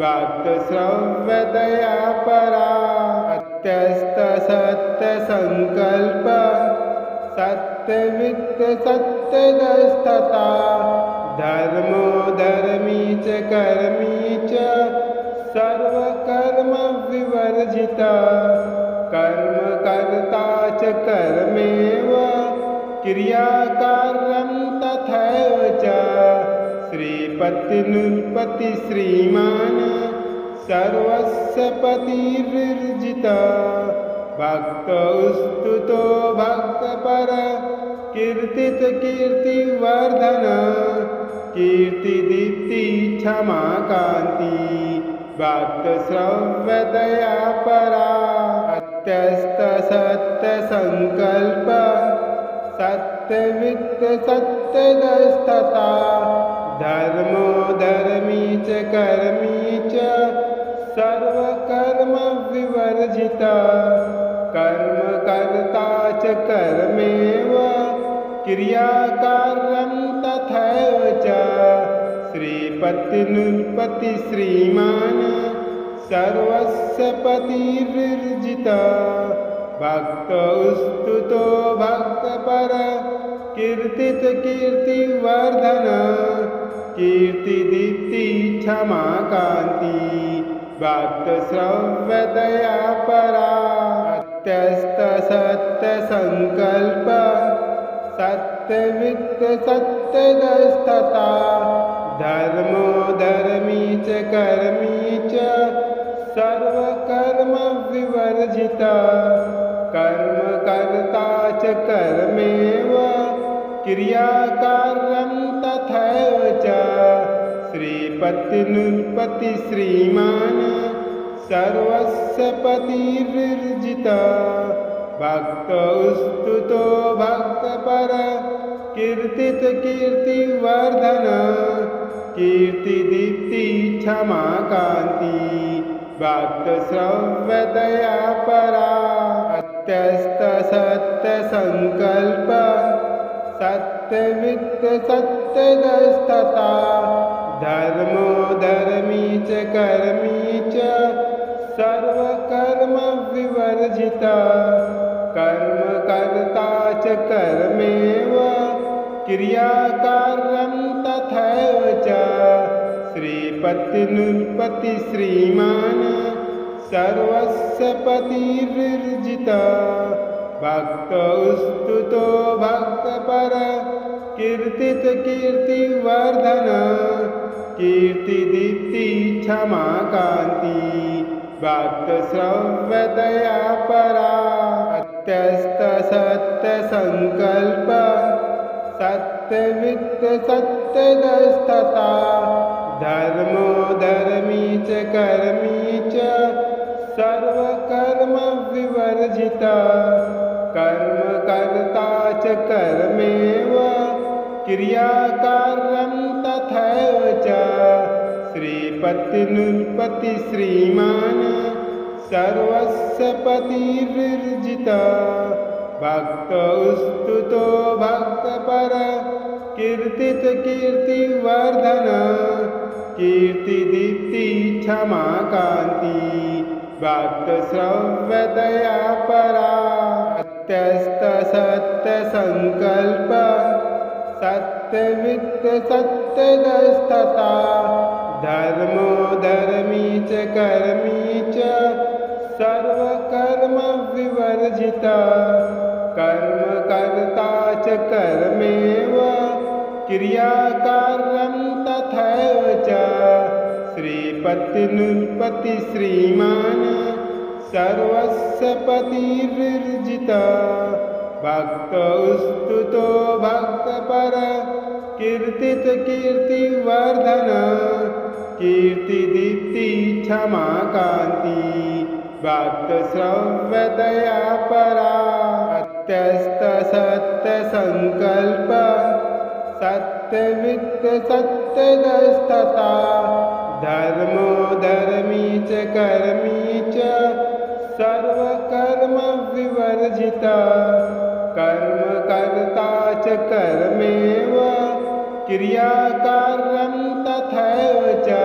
भक्तश्रव्यदया परा सत्यस्त सत्यसंकल्प सत्यवित्त सत्यदस्तता धर्मो धर्मी च कर्मी च सर्वकर्म विवर्जितः कर्म कर्ता च कर्मेव क्रियाकारं तथैव च श्रीपतिनुत्पत्ति श्रीमान् सर्वस्य पतिर्विर्जितः भक्तस्तुतो भक्तपर कीर्तित कीर्तिवर्धन कीर्तिदीप्ति क्षमा कांति भक्तश्रव्यदया परा सत्यस्त सत्यसंकल्प सत्यवित्त सत्यदस्तता धर्मो धर्मी च कर्मी च सर्वकर्म विवर्जितः कर्म कर्ता च कर्मेव क्रियाकारं तथैव च श्रीपतिनुत्पत्ति श्रीमान् सर्वस्य पतिर्विर्जितः भक्तस्तुतो भक्तपर कीर्तित कीर्तिवर्धन कीर्तिदीप्ति क्षमा कांति भक्तश्रव्यदया परा सत्यस्त सत्यसंकल्प सत्यवित्त सत्यदस्तता धर्मो धर्मी च कर्मी च सर्वकर्म विवर्जितः कर्म कर्ता च कर्मेव क्रियाकारं तथैव च श्रीपतिनुत्पत्ति श्रीमान् सर्वस्य पतिर्विर्जितः भक्तस्तुतो भक्तपर कीर्तित कीर्तिवर्धन कीर्तिदीप्ति क्षमा कांति भक्तश्रव्यदया परा सत्यस्त सत्यसंकल्प सत्यवित्त सत्यदस्तता धर्मो धर्मी च कर्मी च सर्वकर्म विवर्जितः कर्म कर्ता च कर्मेव क्रियाकारं तथैव च श्रीपतिनुत्पत्ति श्रीमान् सर्वस्य पतिर्विर्जितः भक्तस्तुतो भक्तपर कीर्तित कीर्तिवर्धन कीर्तिदीप्ति क्षमा कांति भक्तश्रव्यदया परा सत्यस्त सत्यसंकल्प सत्यवित्त सत्यदस्तता धर्मो धर्मी च कर्मी च सर्वकर्म विवर्जितः कर्म कर्ता च कर्मेव क्रियाकारं तथैव च श्रीपतिनुत्पत्ति श्रीमान् सर्वस्य पतिर्विर्जितः भक्तस्तुतो भक्तपर कीर्तित कीर्तिवर्धन कीर्तिदीप्ति क्षमा कांति भक्त श्रव्य दया परा सत्यस्त सत्य संकल्प सत्यवित्त सत्यदस्तता धर्मो धर्मी च कर्मी च सर्वकर्म विवर्जिता कर्म कर्ता च कर्मेव क्रियाकारं तथैव च श्रीपति नृपति श्रीमान सर्वस्य पतिर्विर्जिता भक्त स्तुतो भक्तपर कीर्तित कीर्तिवर्धन कीर्तिदीप्ति क्षमा कांति भक्त श्रव्य दया परा सत्यस्त सत्य संकल्प सत्यवित्त सत्यदस्तता धर्मो धर्मी च कर्मी च सर्वकर्म विवर्जिता कर्म कर्ता च कर्मेव क्रियाकारं तथैव च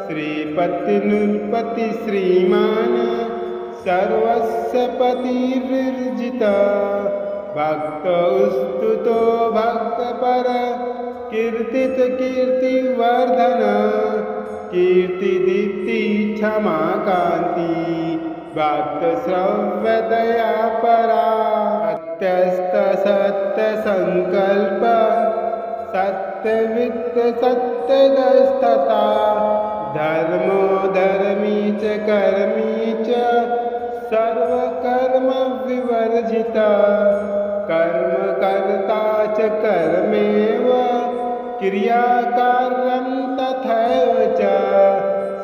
श्रीपति नृपति श्रीमान सर्वस्य पतिर्विर्जिता भक्त स्तुतो भक्तपर कीर्तित कीर्तिवर्धन कीर्तिदीप्ति क्षमा कांति भक्त श्रव्य दया परा सत्यस्त सत्य संकल्प सत्यवित्त सत्यदस्तता धर्मो धर्मी च कर्मी च सर्वकर्म विवर्जिता कर्म कर्ता च कर्मेव क्रियाकारं तथैव च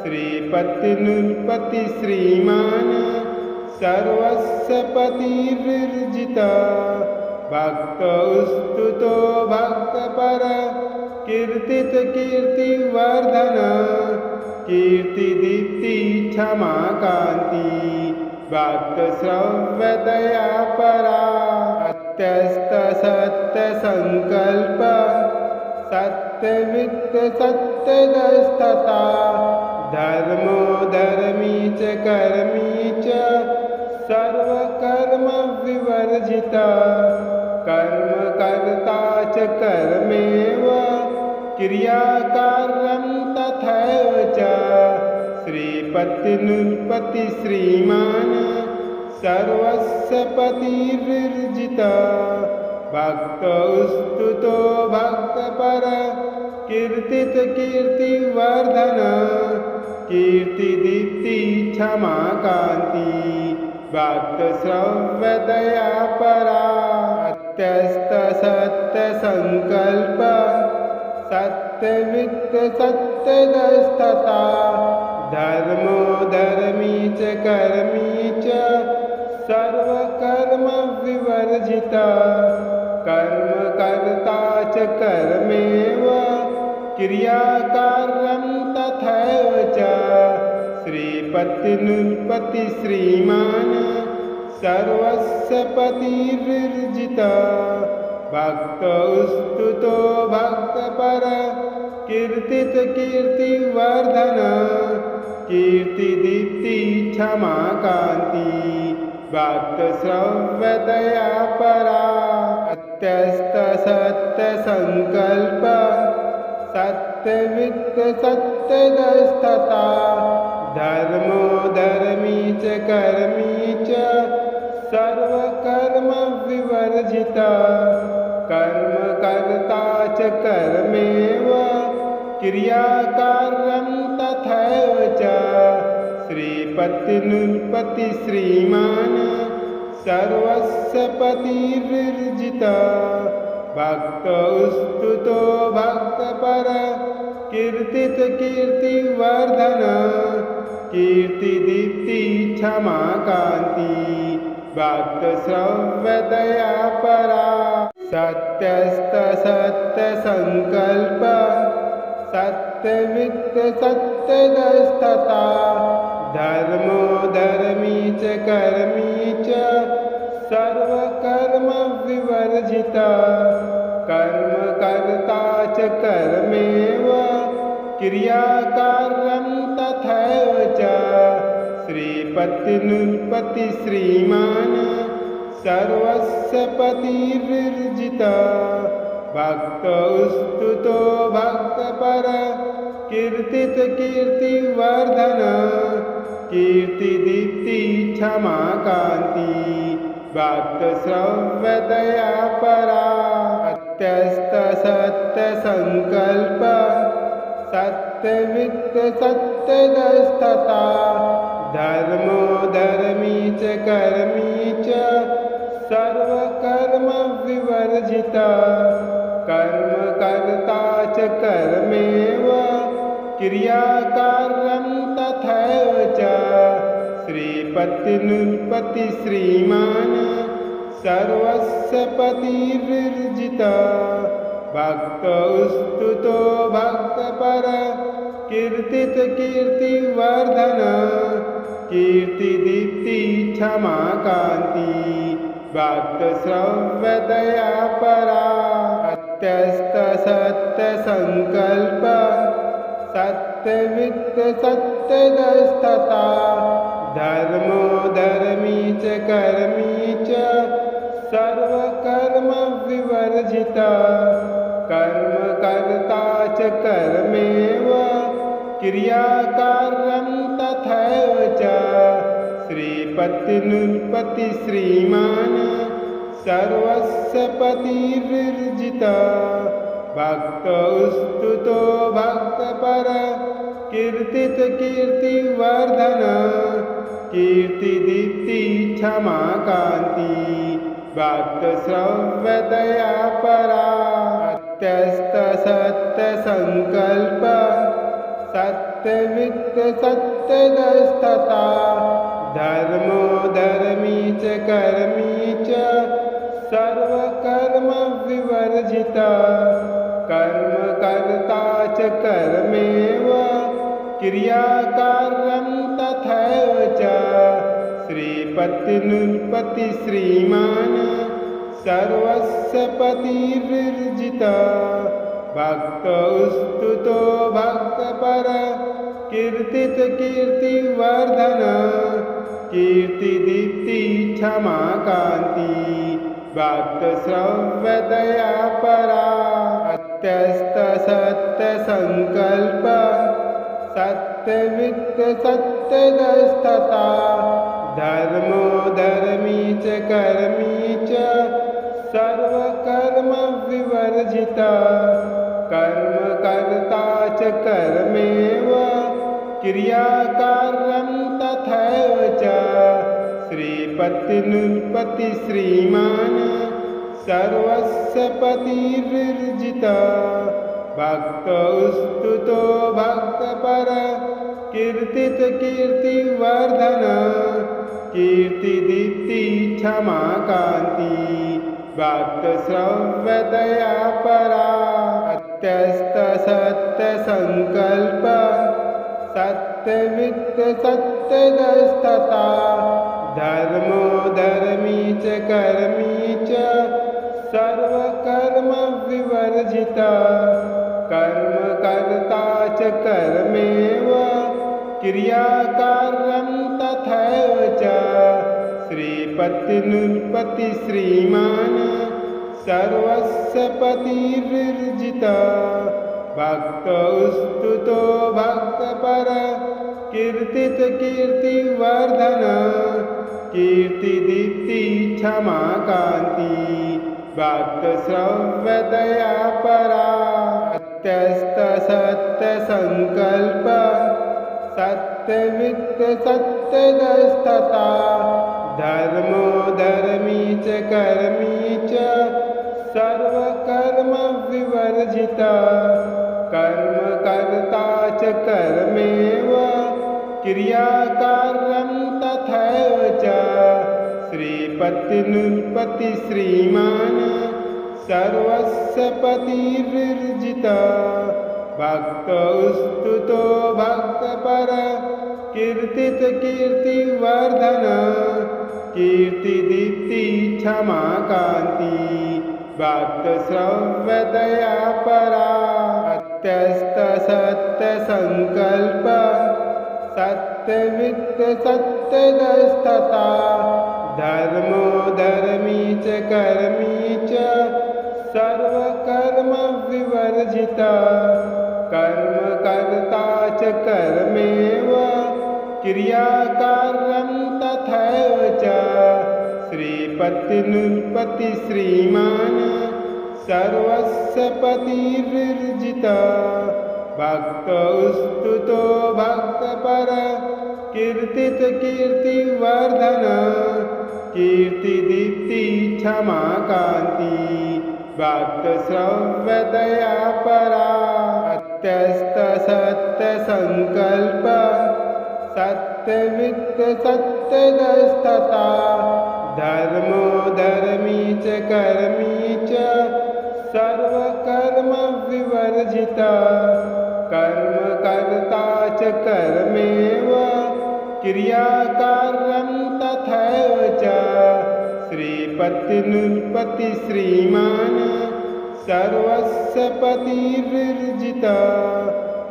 श्रीपति नृपति श्रीमान सर्वस्य पतिर्विर्जिता भक्त स्तुतो भक्तपर कीर्तित कीर्तिवर्धन कीर्तिदीप्ति क्षमा कांति भक्त श्रव्य दया परा सत्यस्त सत्य संकल्प सत्यवित्त सत्यदस्तता धर्मो धर्मी च कर्मी च सर्वकर्म विवर्जिता कर्म कर्ता च कर्मेव क्रियाकारं तथैव च श्रीपति नृपति श्रीमान सर्वस्य पतिर्विर्जिता भक्त स्तुतो भक्तपर कीर्तित कीर्तिवर्धन कीर्तिदीप्ति क्षमा कांति भक्त श्रव्य दया परा सत्यस्त सत्य संकल्प सत्यवित्त सत्यदस्तता धर्मो धर्मी च कर्मी च सर्वकर्म विवर्जिता कर्म कर्ता च कर्मेव क्रियाकारं तथैव च श्रीपति नृपति श्रीमान सर्वस्य पतिर्विर्जिता भक्त स्तुतो भक्तपर कीर्तित कीर्तिवर्धन कीर्तिदीप्ति क्षमा कांति भक्त श्रव्य दया परा सत्यस्त सत्य संकल्प सत्यवित्त सत्यदस्तता धर्मो धर्मी च कर्मी च सर्वकर्म विवर्जिता कर्म कर्ता च कर्मेव क्रियाकारं तथैव च श्रीपति नृपति श्रीमान सर्वस्य पतिर्विर्जिता भक्त स्तुतो भक्तपर कीर्तित कीर्तिवर्धन कीर्तिदीप्ति क्षमा कांति भक्त श्रव्य दया परा सत्यस्त सत्य संकल्प सत्यवित्त सत्यदस्तता धर्मो धर्मी च कर्मी च सर्वकर्म विवर्जिता कर्म कर्ता च कर्मेव क्रियाकारं तथैव च श्रीपतिनुत्पत्ति श्रीमान् सर्वस्य पतिर्जितः भक्तस्तुतो भक्तपर कीर्तित कीर्तिवर्धन कीर्तिदीप्ति क्षमा कांति भक्त श्रव्य दया परा अत्यस्त सत्य संकल्प सत्यवित्त सत्यदस्तता धर्मो धर्मी च कर्मी च सर्वकर्म विवर्जिता कर्म कर्ता च कर्मेव क्रियाकारं तथैव च श्रीपतिनुत्पत्ति श्रीमान् सर्वस्य पतिर्जितः भक्तस्तुतो भक्तपर कीर्तित कीर्तिवर्धन कीर्तिदीप्ति क्षमा कांति भक्त श्रव्य दया परा अत्यस्त सत्य संकल्प सत्यवित्त सत्यदस्तता धर्मो धर्मी च कर्मी च सर्वकर्म विवर्जिता कर्म कर्ता च कर्मेव क्रियाकारं तथैव च श्रीपतिनुत्पत्ति श्रीमान् सर्वस्य पतिर्जितः भक्तस्तुतो भक्तपर कीर्तित कीर्तिवर्धन कीर्तिदीप्ति क्षमा कांति भक्त श्रव्य दया परा अत्यस्त सत्य संकल्प सत्यवित्त सत्यदस्तता धर्मो धर्मी च कर्मी च सर्वकर्म विवर्जिता कर्म कर्ता च कर्मेव क्रियाकारं तथैव च श्रीपतिनुत्पत्ति श्रीमान् सर्वस्य पतिर्जितः भक्तस्तुतो भक्तपर कीर्तित कीर्तिवर्धन कीर्तिदीप्ति क्षमा कांति भक्त श्रव्य दया परा अत्यस्त सत्य संकल्प सत्यवित्त सत्यदस्तता धर्मो धर्मी च कर्मी च सर्वकर्म विवर्जिता कर्म कर्ता च कर्मेव क्रियाकारं तथैव च श्रीपतिनुत्पत्ति श्रीमान् सर्वस्य पतिर्जितः भक्तस्तुतो भक्तपर कीर्तित कीर्तिवर्धन कीर्तिदीप्ति क्षमा कांति भक्त श्रव्य दया परा अत्यस्त सत्य संकल्प सत्यवित्त सत्यदस्तता धर्मो धर्मी च कर्मी च सर्वकर्म विवर्जिता कर्म कर्ता च कर्मेव क्रियाकारं तथैव च श्रीपतिनुत्पत्ति श्रीमान् सर्वस्य पतिर्जितः भक्तस्तुतो भक्तपर कीर्तित कीर्तिवर्धन कीर्तिदीप्ति क्षमा कांति भक्त श्रव्य दया परा अत्यस्त सत्य संकल्प सत्यवित्त सत्यदस्तता धर्मो धर्मी च कर्मी च सर्वकर्म विवर्जिता कर्म कर्ता च कर्मेव क्रियाकारं तथैव च श्रीपतिनुत्पत्ति श्रीमान् सर्वस्य पतिर्जितः भक्तस्तुतो भक्तपर कीर्तित कीर्तिवर्धन कीर्तिदीप्ति क्षमा कांति भक्तश्रव्यदया परा सत्यस्त सत्यसङ्कल्प सत्यवित्त सत्यदस्तता धर्मो धर्मी च कर्मी च सर्वकर्म विवर्जिता कर्म कर्ता च कर्मेव क्रियाकारं तथैव च श्रीपतिनुत्पत्ति श्रीमान् सर्वस्य पतिर्विर्जिता भक्तस्तुतो भक्तपर कीर्तित कीर्तिवर्धन कीर्तिदीप्ति क्षमा कान्ति भक्तश्रव्यदया परा सत्यस्त सत्यसङ्कल्प सत्यवित्त सत्यदस्तता धर्मो धर्मी च कर्मी च सर्वकर्म विवर्जिता कर्म कर्ता च कर्मेव क्रियाकारं तथैव च श्रीपतिनुत्पत्ति श्रीमान् सर्वस्य पतिर्विर्जिता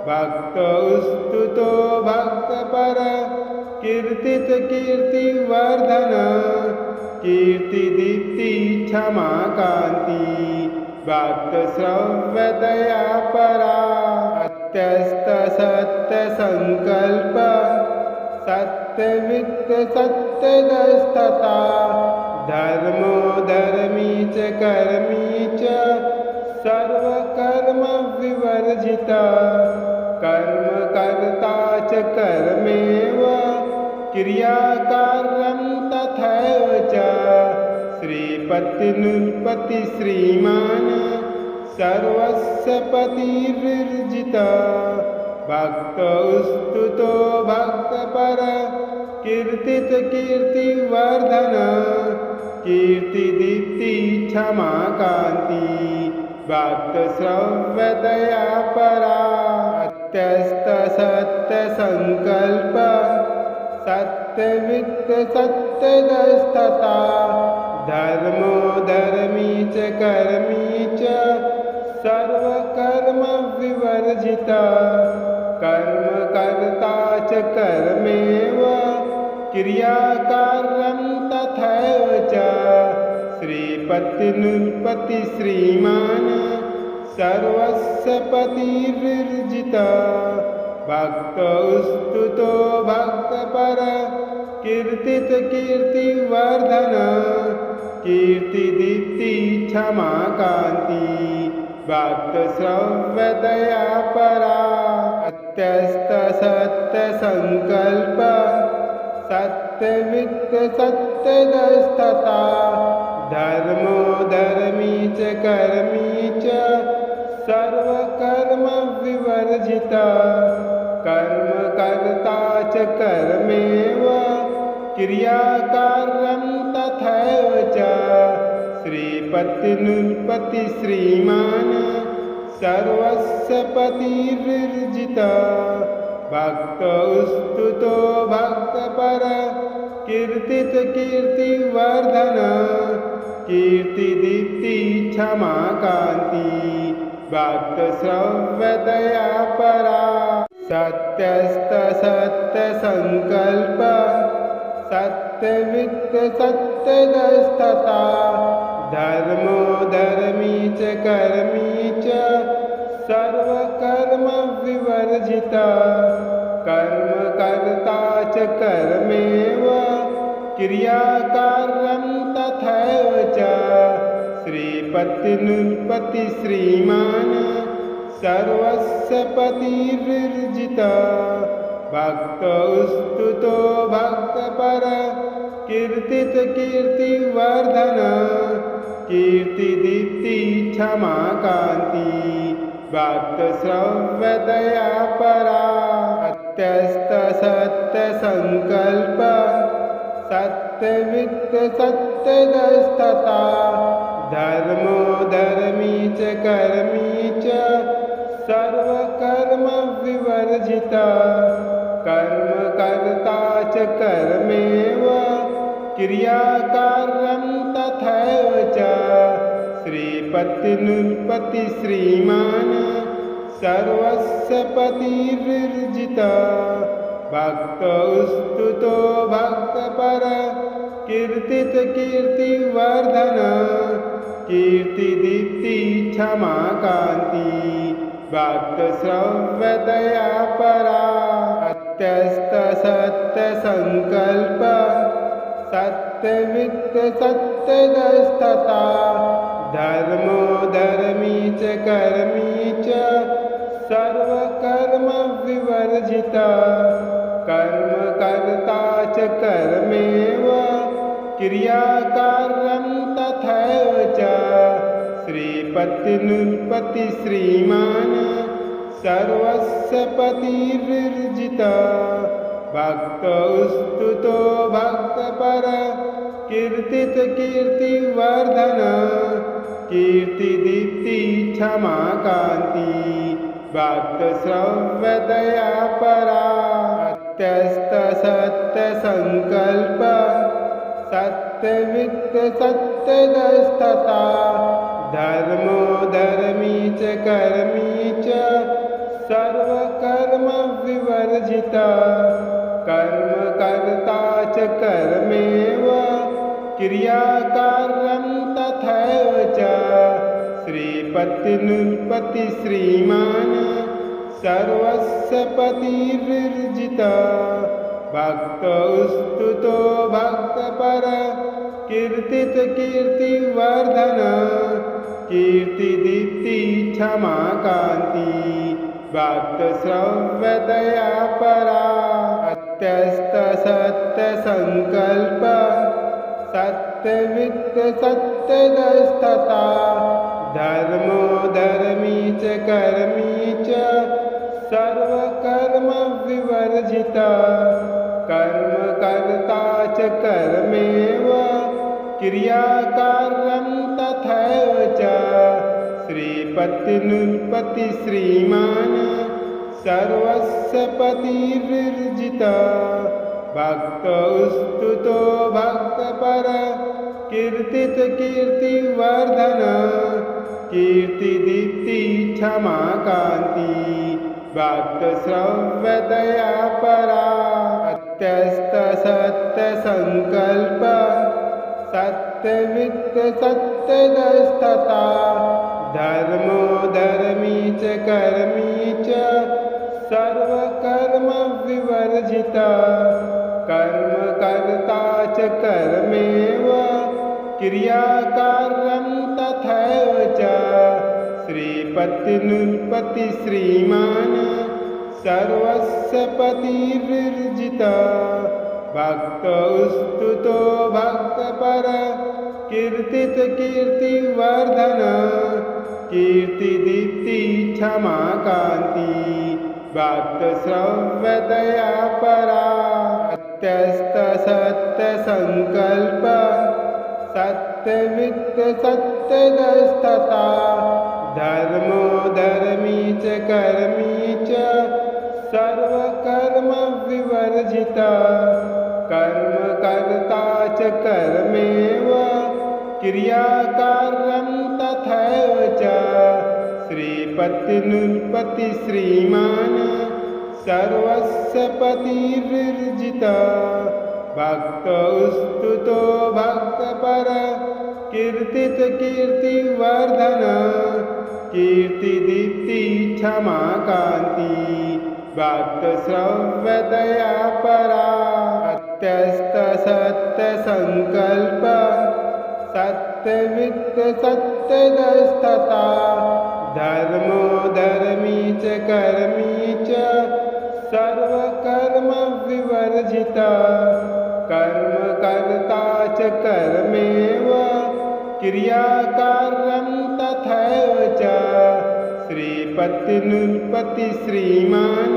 भक्तस्तुतो भक्तपर कीर्तित कीर्तिवर्धन कीर्तिदीप्ति क्षमा कान्ति भक्तश्रव्यदया परा सत्यस्त सत्यसङ्कल्प सत्यवित्त सत्यदस्तता धर्मो धर्मी च कर्मी च सर्वकर्म विवर्जिता कर्म कर्ता च कर्मेव क्रियाकारं तथैव च श्रीपतिनुत्पत्ति श्रीमान् सर्वस्य पतिर्विर्जिता भक्तस्तुतो भक्तपर कीर्तित कीर्तिवर्धन कीर्तिदीप्ति क्षमा कान्ति भक्तश्रव्यदया परा सत्यस्त सत्यसङ्कल्प सत्यवित्त सत्यदस्तता धर्मो धर्मी च कर्मी च सर्वकर्म विवर्जिता कर्म कर्ता च कर्मेव क्रियाकारं तथैव च श्रीपतिनुत्पत्ति श्रीमान् सर्वस्य पतिर्विर्जिता भक्तस्तुतो भक्तपर कीर्तित कीर्तिवर्धन कीर्तिदीप्ति क्षमा कान्ति भक्तश्रव्यदया परा सत्यस्त सत्यसङ्कल्प सत्यवित्त सत्यदस्तता धर्मो धर्मी च कर्मी च सर्वकर्म विवर्जिता कर्म कर्ता च कर्मेव क्रियाकारं तथैव च श्रीपतिनुत्पत्ति श्रीमान् सर्वस्य पतिर्विर्जिता भक्तस्तुतो भक्तपर कीर्तित कीर्तिवर्धन कीर्तिदीप्ति क्षमा कान्ति भक्तश्रव्यदया परा सत्यस्त सत्यसङ्कल्प सत्यवित्त सत्यदस्तता धर्मो धर्मी च कर्मी च सर्वकर्म विवर्जिता कर्म कर्ता च कर्मेव क्रियाकारं तथैव च श्रीपतिनुत्पत्ति श्रीमान् सर्वस्य पतिर्विर्जिता भक्तस्तुतो भक्तपर कीर्तित कीर्तिवर्धन कीर्तिदीप्ति क्षमा कान्ति भक्तश्रव्यदया परा सत्यस्त सत्यसङ्कल्प सत्यवित्त सत्यदस्तता धर्मो धर्मी च कर्मी च सर्वकर्म विवर्जिता कर्म कर्ता च कर्मेव क्रियाकारं तथैव च श्रीपतिनुल्पति श्रीमान सर्वस्य पतिर्विर्जिता भक्त स्तुतो भक्तपर कीर्तित कीर्तिवर्धन कीर्तिदीप्ति क्षमा कांति भक्त श्रव्य दया परा अत्यस्त सत्य संकल्प सत्यवित्त सत्यदस्तता धर्मो धर्मी च कर्मी च सर्वकर्म विवर्जिता कर्म कर्ता च कर्मेव क्रियाकारं तथैव च श्रीपतिनुल्पति श्रीमान सर्वस्य पतिर्विर्जिता भक्त स्तुतो भक्तपर कीर्तित कीर्तिवर्धन कीर्तिदीप्ति क्षमा कांति भक्त श्रव्य दया परा अत्यस्त सत्य संकल्प सत्यवित्त सत्यदस्तता धर्मो धर्मी च कर्मी च सर्वकर्म विवर्जिता कर्म कर्ता च कर्मेव क्रियाकारं तथैव च श्रीपतिनुल्पति श्रीमान सर्वस्य पतिर्विर्जिता भक्त स्तुतो भक्तपर कीर्तित कीर्तिवर्धन कीर्तिदीप्ति क्षमा कांति भक्त श्रव्य दया परा अत्यस्त सत्य संकल्प सत्यवित्त सत्यदस्तता धर्मो धर्मी च कर्मी च सर्वकर्म विवर्जिता कर्म कर्ता च कर्मेव क्रियाकारं तथैव च श्रीपतिनुल्पति श्रीमान सर्वस्य पतिर्विर्जिता भक्त स्तुतो भक्तपर कीर्तित कीर्तिवर्धन कीर्तिदीप्ति क्षमा कांति भक्त श्रव्य दया परा अत्यस्त सत्य संकल्प सत्यवित्त सत्यदस्तता धर्मो धर्मी च कर्मी च सर्वकर्म विवर्जिता कर्म कर्ता च कर्मेव क्रियाकारं तथैव च श्रीपतिनुल्पति श्रीमान सर्वस्य पतिर्विर्जिता भक्त स्तुतो भक्तपर कीर्तित कीर्तिवर्धन कीर्तिदीप्ति क्षमा कांति भक्त श्रव्य दया परा अत्यस्त सत्य संकल्प सत्यवित्त सत्यदस्तता धर्मो धर्मी च कर्मी च सर्वकर्म विवर्जिता कर्म कर्ता च कर्मेव क्रियाकारं तथैव च श्रीपतिनुल्पति श्रीमान सर्वस्य पतिर्विर्जिता भक्त स्तुतो भक्तपर कीर्तित कीर्तिवर्धन कीर्तिदीप्ति क्षमा कांति भक्त श्रव्य दया परा अत्यस्त सत्य संकल्प सत्यवित्त सत्यदस्तता धर्मो धर्मी च कर्मी च सर्वकर्म विवर्जिता कर्म कर्ता च कर्मेव क्रियाकारं तथैव च श्रीपतिनुल्पति श्रीमान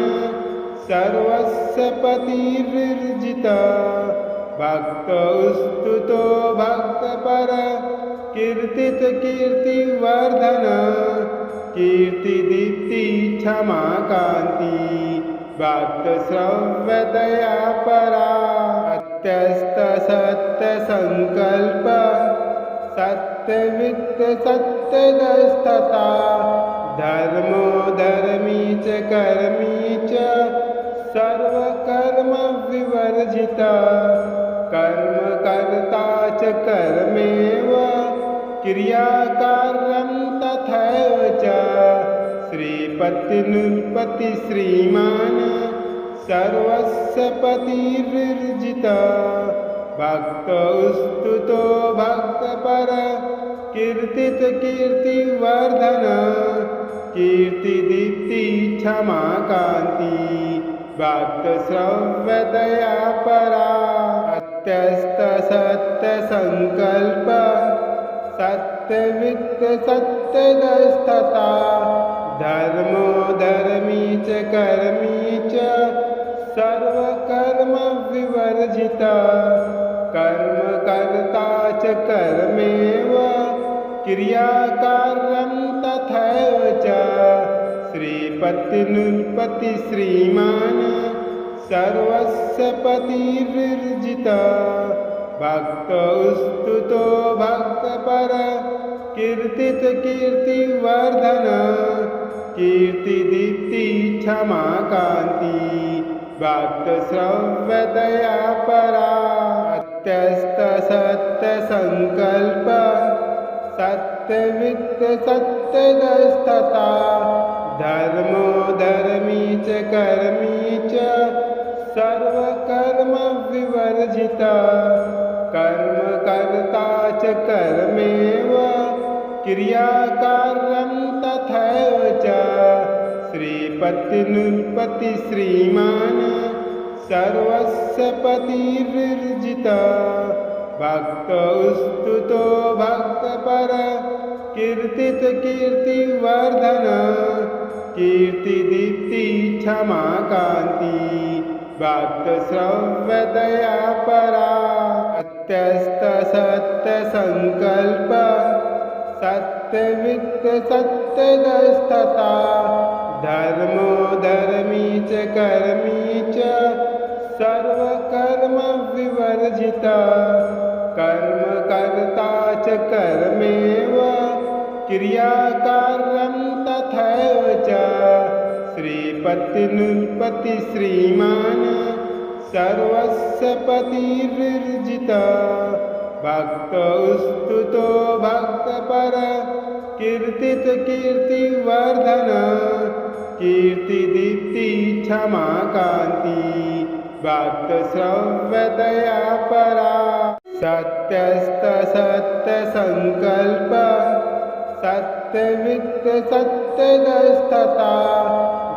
सर्वस्य पतिर्विर्जिता भक्त स्तुतो भक्तपर कीर्तित कीर्तिवर्धन कीर्तिदीप्ति क्षमा कांति भक्त श्रव्य दया परा अत्यस्त सत्य संकल्प सत्यवित्त सत्यदस्तता धर्मो धर्मी च कर्मी च सर्वकर्म विवर्जिता कर्म कर्ता च कर्मेव क्रियाकारं तथैव च श्रीपतिनुत्पत्ति श्रीमान् सर्वस्य पतिर्विर्जिता भक्त स्तुतो भक्तपर कीर्तित कीर्तिवर्धन कीर्तिदीप्ति क्षमा कांति भक्त श्रव्यदया परा अत्यस्त सत्य संकल्प सत्यवित्त सत्यदस्तता धर्मो धर्मी च कर्मी च सर्वकर्म विवर्जिता कर्म कर्ता च कर्मेव क्रियाकारं तथैव च श्रीपतिनुत्पत्ति श्रीमान् सर्वस्य पतिर्विर्जिता भक्त स्तुतो भक्तपर कीर्तित कीर्तिवर्धन कीर्तिदीप्ति क्षमा कांति भक्त श्रव्यदया परा अत्यस्त सत्य संकल्प सत्यवित्त सत्यदस्तता धर्मो धर्मी च कर्मी च सर्वकर्म विवर्जिता कर्म कर्ता च कर्मेव क्रियाकारं तथैव च श्रीपतिनुत्पत्ति श्रीमान् सर्वस्य पतिर्विर्जिता भक्त स्तुतो भक्तपर कीर्तित कीर्तिवर्धन कीर्तिदीप्ति क्षमा कांति भक्त श्रव्यदया परा अत्यस्त सत्य संकल्प सत्यवित्त सत्यदस्तता धर्मो धर्मी च कर्मी च सर्वकर्म विवर्जिता कर्म कर्ता च कर्मेव क्रियाकारं तथैव च श्रीपतिनुत्पत्ति श्रीमान् सर्वस्य पतिर्विर्जिता भक्त स्तुतो भक्तपर कीर्तित कीर्तिवर्धन कीर्तिदीप्ति क्षमा कांति भक्त श्रव्यदया परा सत्यस्त सत्य संकल्प सत्यवित्त सत्यदस्तता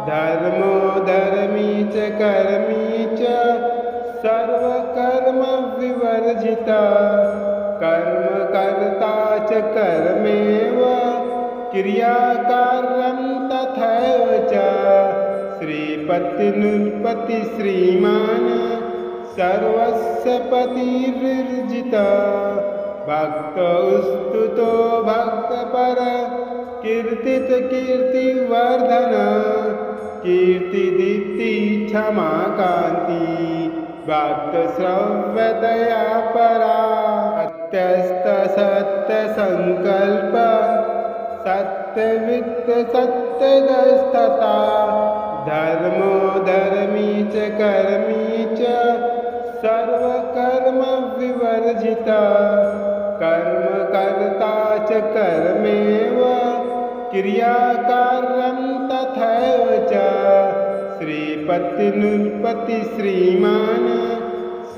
धर्मो धर्मी च कर्मी च सर्वकर्म विवर्जिता कर्म कर्ता च कर्मेव क्रियाकारं तथैव च श्रीपतिनुत्पत्ति श्रीमान् सर्वस्य पतिर्विर्जिता भक्त स्तुतो भक्तपर कीर्तित कीर्तिवर्धन कीर्तिदीप्ति क्षमा कांति भक्त श्रव्यदया परा अत्यस्त सत्य संकल्प सत्यवित्त सत्यदस्तता धर्मो धर्मी च कर्मी च सर्वकर्म विवर्जिता कर्म कर्ता च कर्मेव क्रियाकारं तथैव च श्रीपतिनुत्पत्ति श्रीमान्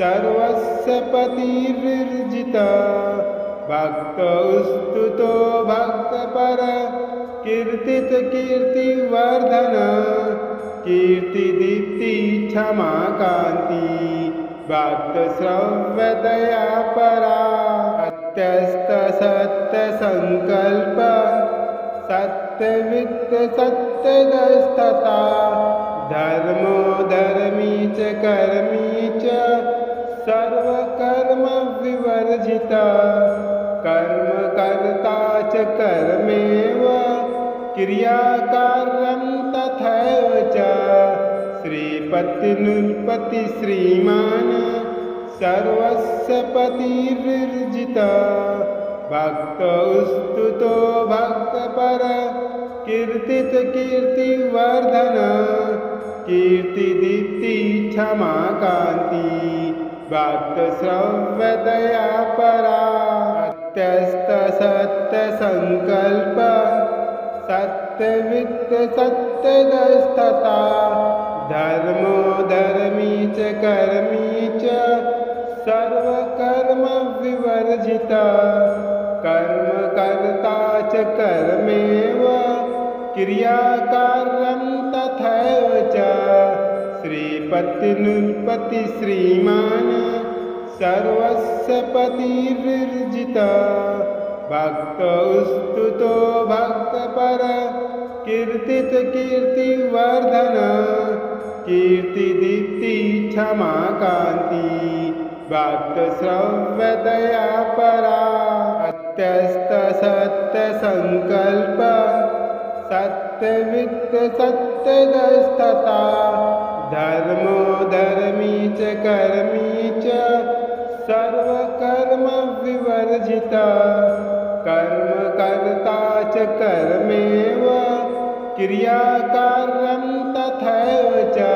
सर्वस्य पतिर्विर्जिता भक्त स्तुतो भक्तपर कीर्तित कीर्तिवर्धन कीर्तिदीप्ति क्षमा कांति भक्त श्रव्यदया परा अत्यस्त सत्य संकल्प सत्यवित्त सत्यदस्तता धर्मो धर्मी च कर्मी च सर्वकर्म विवर्जिता कर्म कर्ता च कर्मेव क्रियाकारं तथैव च श्रीपतिनुत्पत्ति श्रीमान् सर्वस्य पतिर्विर्जिता भक्त स्तुतो भक्तपर कीर्तित कीर्तिवर्धन कीर्तिदीप्ति क्षमा कांति भक्त श्रव्य दयापरा सत्यस्त सत्य संकल्प सत्यवित्त सत्यदस्तता धर्मो धर्मी च कर्मी च सर्वकर्म विवर्जिता कर्म कर्ता च कर्मेव क्रियाकारं तथैव च श्रीपति नृपति श्रीमान सर्वस्य पतिर्विर्जिता भक्त स्तुतो भक्तपर कीर्तित कीर्तिवर्धन कीर्तिदीप्ति क्षमा कांति भक्त श्रव्य दयापरा सत्यस्त सत्य संकल्प सत्यवित्त सत्यदस्तता धर्मो धर्मी च कर्मी च सर्वकर्म विवर्जिता कर्म कर्ता च कर्मेव क्रियाकारं तथैव च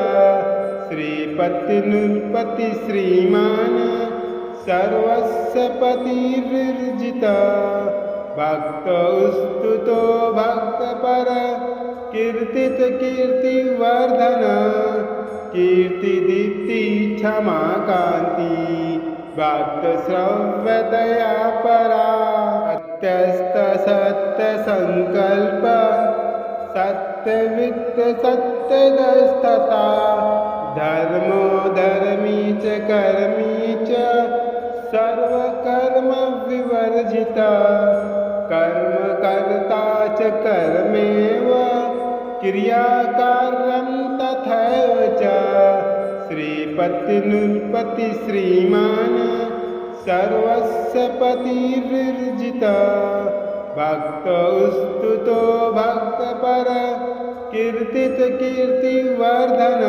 श्रीपति नृपति श्रीमान सर्वस्य पतिर्विर्जिता भक्त स्तुतो भक्तपर कीर्तित कीर्तिवर्धन कीर्तिदीप्ति क्षमा कांति भक्त श्रव्य दयापरा सत्यस्त सत्य संकल्प सत्यवित्त सत्यदस्तता धर्मो धर्मी च कर्मी च सर्वकर्म विवर्जिता कर्म कर्ता च कर्मेव क्रियाकारं तथैव च श्रीपति नृपति श्रीमान सर्वस्य पतिर्विर्जिता भक्त स्तुतो भक्तपर कीर्तित कीर्तिवर्धन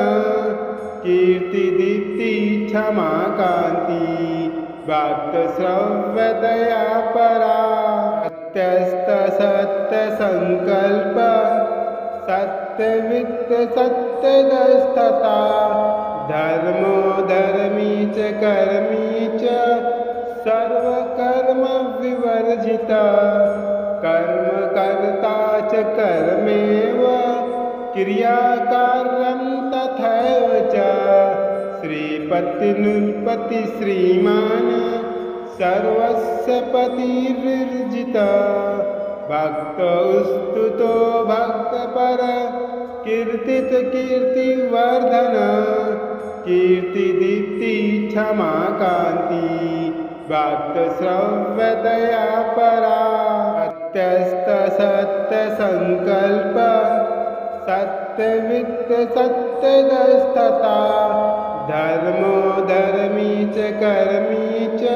कीर्तिदीप्ति क्षमा कांति भक्त श्रव्य दयापरा सत्यस्त सत्य संकल्प सत्यवित्त सत्यदस्तता धर्मो धर्मी च कर्मी च सर्वकर्म विवर्जिता कर्म कर्ता च कर्मेव क्रियाकारं तथैव च श्रीपति नृपति श्रीमान सर्वस्य पतिर्विर्जिता भक्त स्तुतो भक्तपर कीर्तित कीर्तिवर्धन कीर्तिदीप्ति क्षमा कांति भक्त श्रव्य दयापरा सत्यस्त सत्य संकल्प सत्यवित्त सत्यदस्तता धर्मो धर्मी च कर्मी च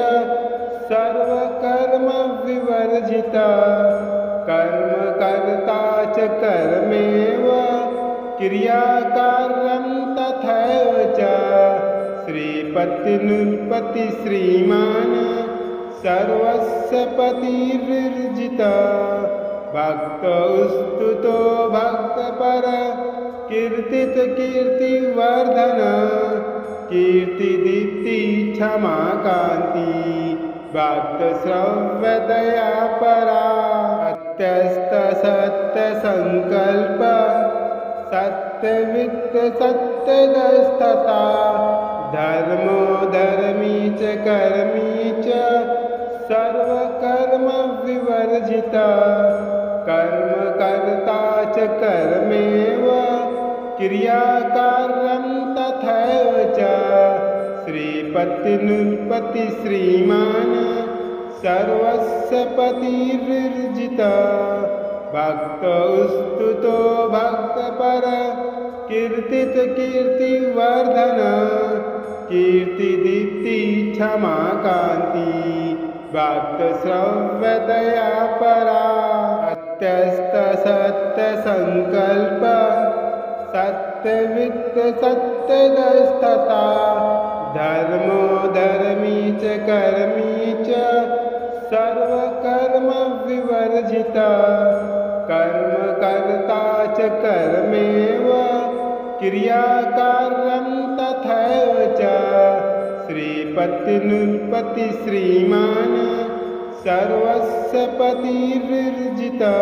सर्वकर्म विवर्जिता कर्म कर्ता च कर्मेव क्रियाकारं तथैव च श्रीपति नृपति श्रीमान सर्वस्य पतिर्विर्जिता भक्त स्तुतो भक्तपर कीर्तित कीर्तिवर्धन कीर्तिदीप्ति क्षमा कांति भक्त श्रव्य दयापरा सत्यस्त सत्य संकल्प सत्यवित्त सत्यदस्तता धर्मो धर्मी च कर्मी च सर्वकर्म विवर्जिता कर्म कर्ता च कर्मेव क्रियाकारं तथैव च श्रीपति नृपति श्रीमान सर्वस्य पतिर्विर्जिता भक्त स्तुतो भक्तपर कीर्तित कीर्तिवर्धन कीर्तिदीप्ति क्षमा कांति भक्त श्रव्य दयापरा सत्यस्त सत्य संकल्प सत्यवित्त सत्यदस्तता धर्मो धर्मी च कर्मी च सर्वकर्म विवर्जिता कर्मकर्ता च कर्मेव क्रियाकारं तथैव च श्रीपतिनुत्पत्ति श्रीमान् सर्वस्य पतिर्विर्जिता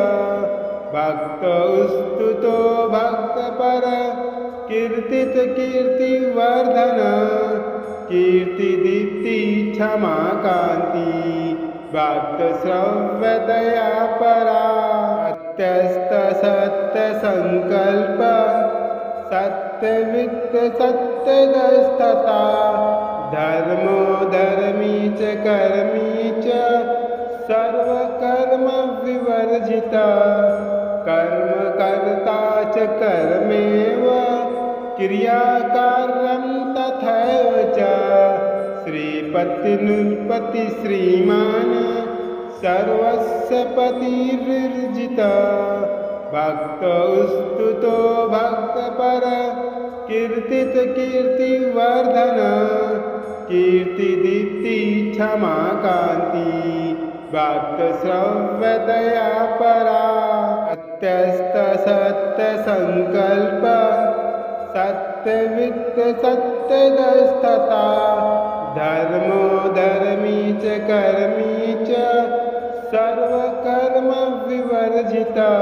भक्तस्तुतो भक्तपर कीर्तित कीर्तिवर्धन कीर्तिदीप्ति क्षमा कान्ति भक्तश्रव्यदया परा सत्यस्त सत्यसङ्कल्प सत्यवित्त सत्यदस्तता धर्मो धर्मी च कर्मी च सर्वकर्म विवर्जिता कर्मकर्ता च कर्मेव क्रियाकारं तथैव च श्रीपतिनुत्पत्ति श्रीमान् सर्वस्य पतिर्विर्जिता भक्तस्तुतो भक्तपर कीर्तित कीर्तिवर्धन कीर्तिदीप्ति क्षमा कान्ति भक्तश्रव्यदया परा सत्यस्त सत्यसङ्कल्प सत्यवित्त सत्यदस्तता धर्मो धर्मी च कर्मी च सर्वकर्म विवर्जिता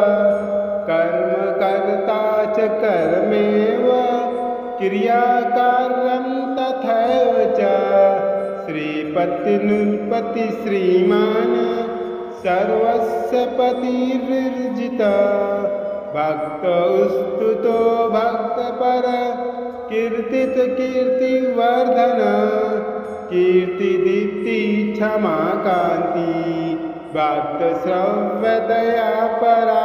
कर्मकर्ता च कर्मेव क्रियाकारं तथैव च श्रीपतिनुत्पत्ति श्रीमान् सर्वस्य पतिर्विर्जिता भक्तस्तुतो भक्तपर कीर्तित कीर्तिवर्धन कीर्तिदीप्ति क्षमा कान्ति भक्तश्रव्यदया परा।